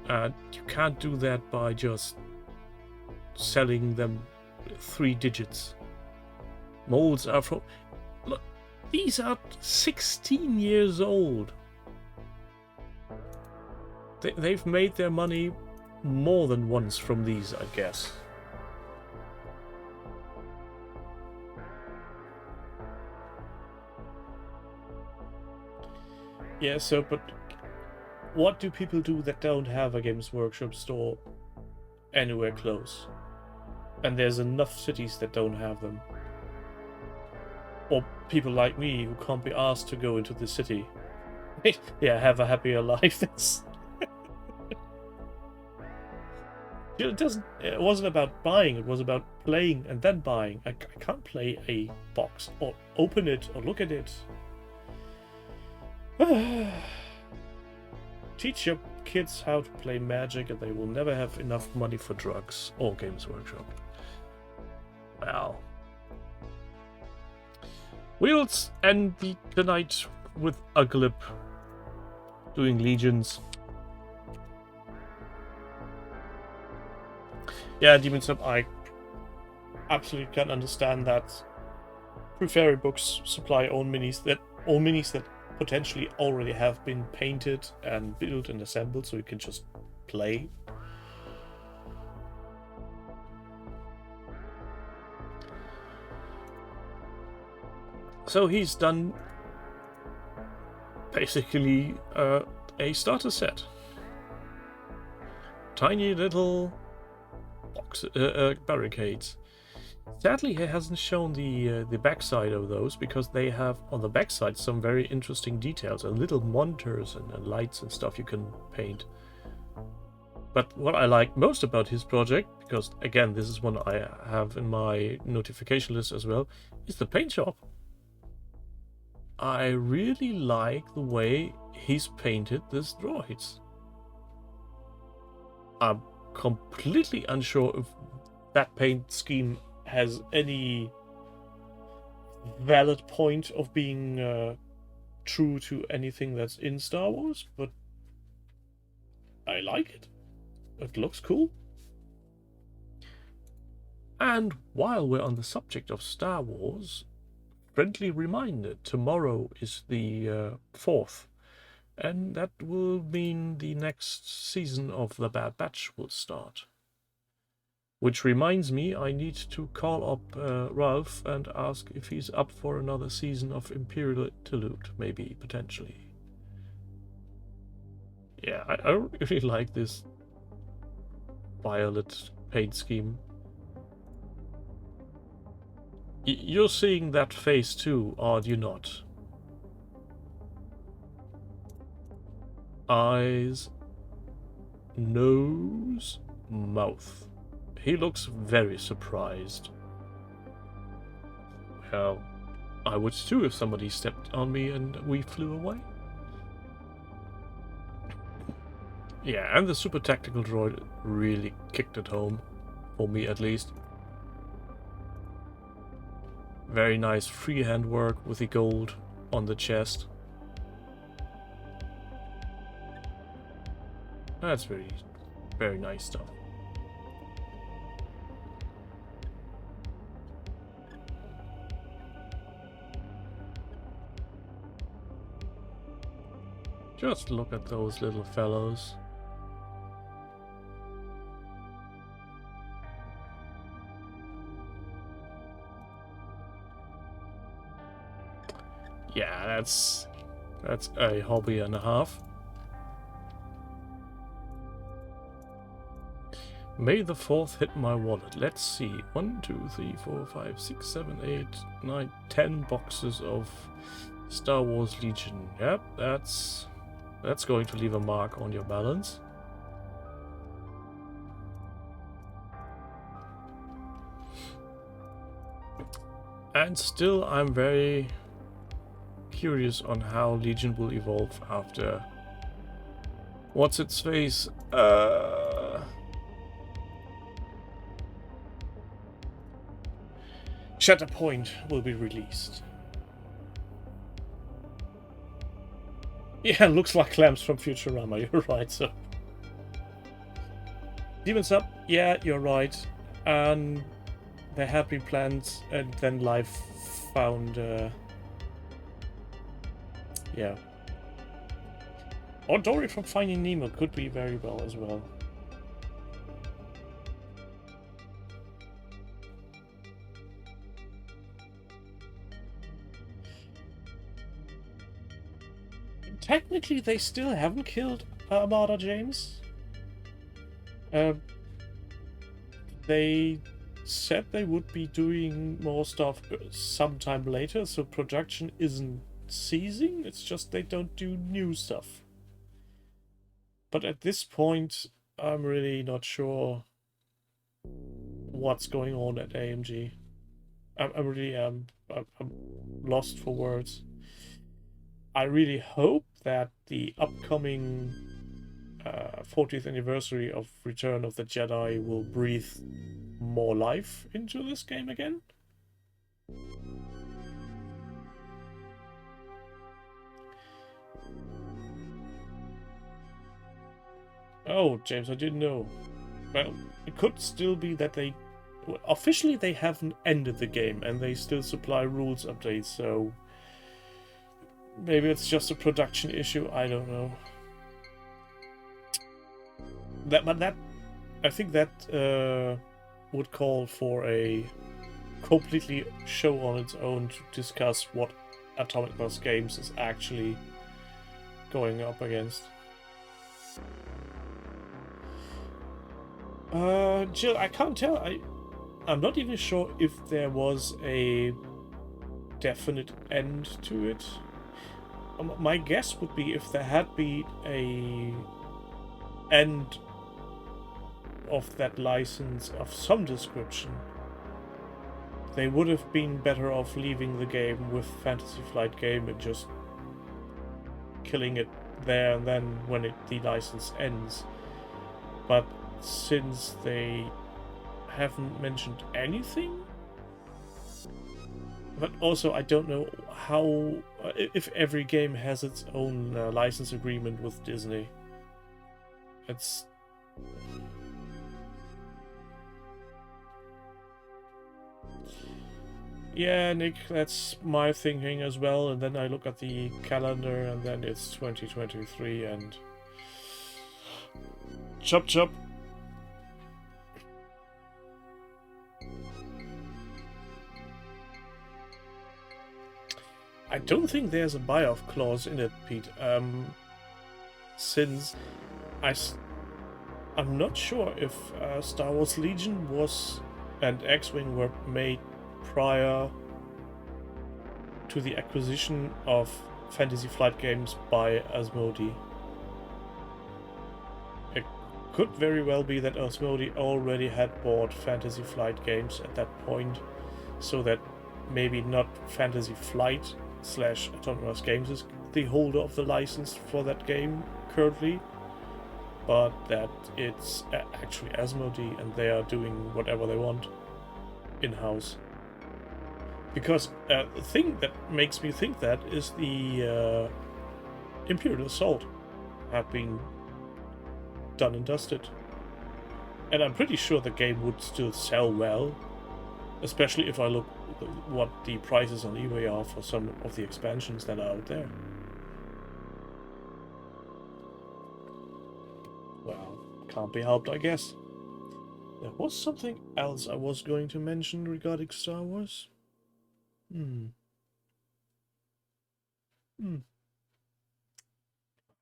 And you can't do that by just selling them 3 digits. Molds are from... Look, these are 16 years old. They've made their money more than once from these, I guess. Yeah, so, but what do people do that don't have a Games Workshop store anywhere close? And there's enough cities that don't have them. Or people like me who can't be asked to go into the city. Yeah, have a happier life. That's... It wasn't about buying, it was about playing and then buying. I can't play a box or open it or look at it. Teach your kids how to play Magic and they will never have enough money for drugs or Games Workshop. Well. We'll end the night with Uglip doing Legions. Yeah, Demon's Up, I absolutely can understand that. Prefairy Books supply own minis that potentially already have been painted and built and assembled, so you can just play. So he's done basically a starter set. Tiny little box barricades. Sadly, he hasn't shown the backside of those, because they have on the backside some very interesting details and little monitors and lights and stuff you can paint. But what I like most about his project, because again, this is one I have in my notification list as well, is the paint job. I really like the way he's painted these droids. I'm completely unsure if that paint scheme has any valid point of being true to anything that's in Star Wars, but I like it. It looks cool. And while we're on the subject of Star Wars, friendly reminder, tomorrow is the 4th, and that will mean the next season of The Bad Batch will start. Which reminds me, I need to call up Ralph and ask if he's up for another season of Imperial Interlude, maybe, potentially. Yeah, I really like this violet paint scheme. You're seeing that face too, are you not? Eyes, nose, mouth. He looks very surprised. Well, I would too if somebody stepped on me and we flew away. Yeah, and the super tactical droid really kicked it home, for me at least. Very nice freehand work with the gold on the chest. That's very, very nice stuff. Just look at those little fellows. Yeah, that's a hobby and a half. May the 4th hit my wallet. Let's see. 1, 2, 3, 4, 5, 6, 7, 8, 9, 10 boxes of Star Wars Legion. Yep, that's going to leave a mark on your balance. And still, I'm very curious on how Legion will evolve after what's its face? Shatterpoint will be released. Yeah, looks like lamps from Futurama, you're right, so. Demons Up, yeah, you're right. And there had been plans, and then life found, yeah. Or Dory from Finding Nemo could be very well as well. Technically, they still haven't killed Armada, James. They said they would be doing more stuff sometime later, so production isn't ceasing, it's just they don't do new stuff. But at this point, I'm really not sure what's going on at AMG. I'm lost for words. I really hope that the upcoming 40th anniversary of Return of the Jedi will breathe more life into this game again. Oh, James, I didn't know. Well, it could still be that they... Officially, they haven't ended the game, and they still supply rules updates, so... Maybe it's just a production issue, I don't know. I think that would call for a completely show on its own to discuss what Atomic Mass Games is actually going up against. Jill, I can't tell. I'm not even sure if there was a definite end to it. My guess would be if there had been a end of that license of some description, they would have been better off leaving the game with Fantasy Flight Game and just killing it there and then when the license ends. But since they haven't mentioned anything, but also I don't know how if every game has its own license agreement with Disney. It's yeah, Nick, that's my thinking as well. And then I look at the calendar, and then it's 2023, and chop chop. I don't think there's a buy-off clause in it, Pete. Since I'm not sure if Star Wars Legion was and X-Wing were made prior to the acquisition of Fantasy Flight Games by Asmodee. It could very well be that Asmodee already had bought Fantasy Flight Games at that point, so that maybe not Fantasy Flight / Autonomous Games is the holder of the license for that game currently, but that it's actually Asmodee and they are doing whatever they want in-house. Because the thing that makes me think that is the Imperial Assault have been done and dusted. And I'm pretty sure the game would still sell well, especially if I look what the prices on eBay are for some of the expansions that are out there. Well, can't be helped, I guess. There was something else I was going to mention regarding Star Wars. I'm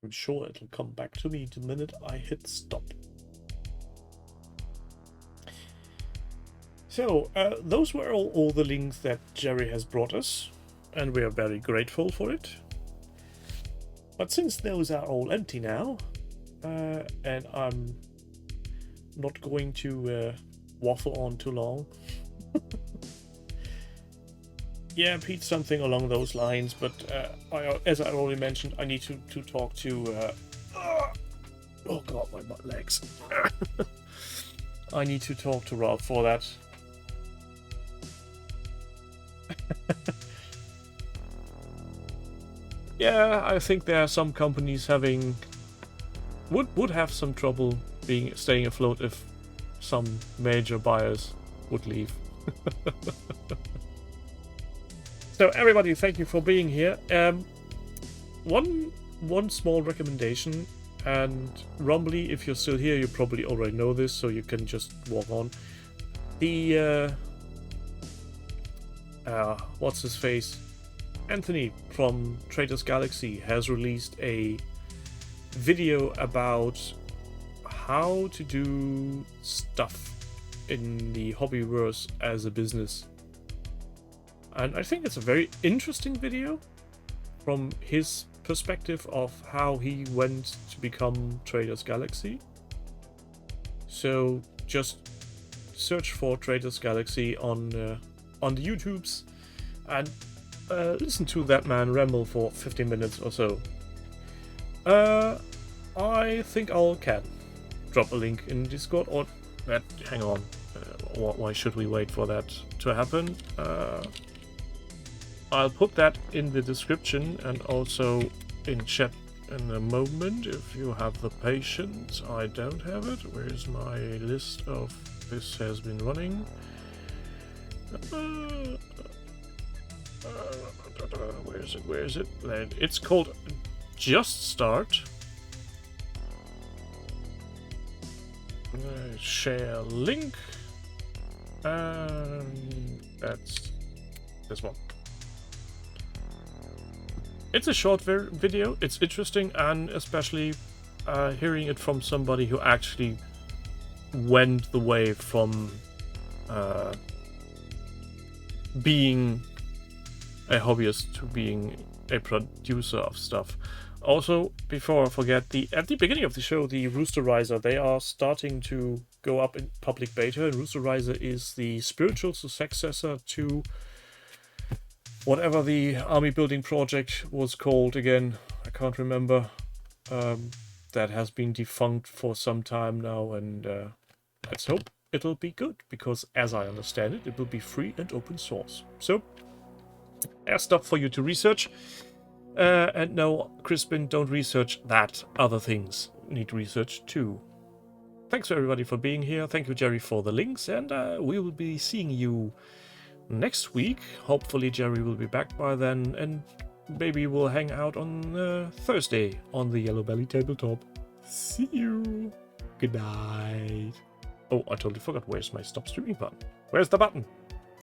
sure it'll come back to me the minute I hit stop. So, those were all the links that Jerry has brought us, and we are very grateful for it. But since those are all empty now, and I'm not going to waffle on too long. Yeah, Pete, something along those lines, but as I already mentioned, I need to talk to... oh god, my butt legs. I need to talk to Rob for that. Yeah, I think there are some companies would have some trouble staying afloat if some major buyers would leave. So everybody, thank you for being here. One small recommendation, and Rumbly, if you're still here, you probably already know this, so you can just walk on. The what's his face? Anthony from Traders Galaxy has released a video about how to do stuff in the hobbyverse as a business. And I think it's a very interesting video from his perspective of how he went to become Traders Galaxy. So just search for Traders Galaxy on the YouTubes and listen to that man ramble for 15 minutes or so. I think can drop a link in Discord, or hang on, why should we wait for that to happen? I'll put that in the description and also in chat in a moment if you have the patience. I don't have it. Where's my list of this has been running? Where is it? It's called Just Start. Share link. And that's this one. It's a short video. It's interesting, and especially hearing it from somebody who actually went the way from being a hobbyist to being a producer of stuff. Also, before I forget, at the beginning of the show, the Roosterizer, they are starting to go up in public beta. Roosterizer is the spiritual successor to whatever the army building project was called again. I can't remember. That has been defunct for some time now, and let's hope it'll be good, because as I understand it, it will be free and open source. So, there's stuff for you to research. And no, Crispin, don't research that. Other things need research too. Thanks everybody for being here. Thank you, Jerry, for the links, and we will be seeing you next week. Hopefully Jerry will be back by then, and maybe we'll hang out on Thursday on the Yellow Belly Tabletop. See you. Good night. Oh, I totally forgot. Where's my stop streaming button? Where's the button?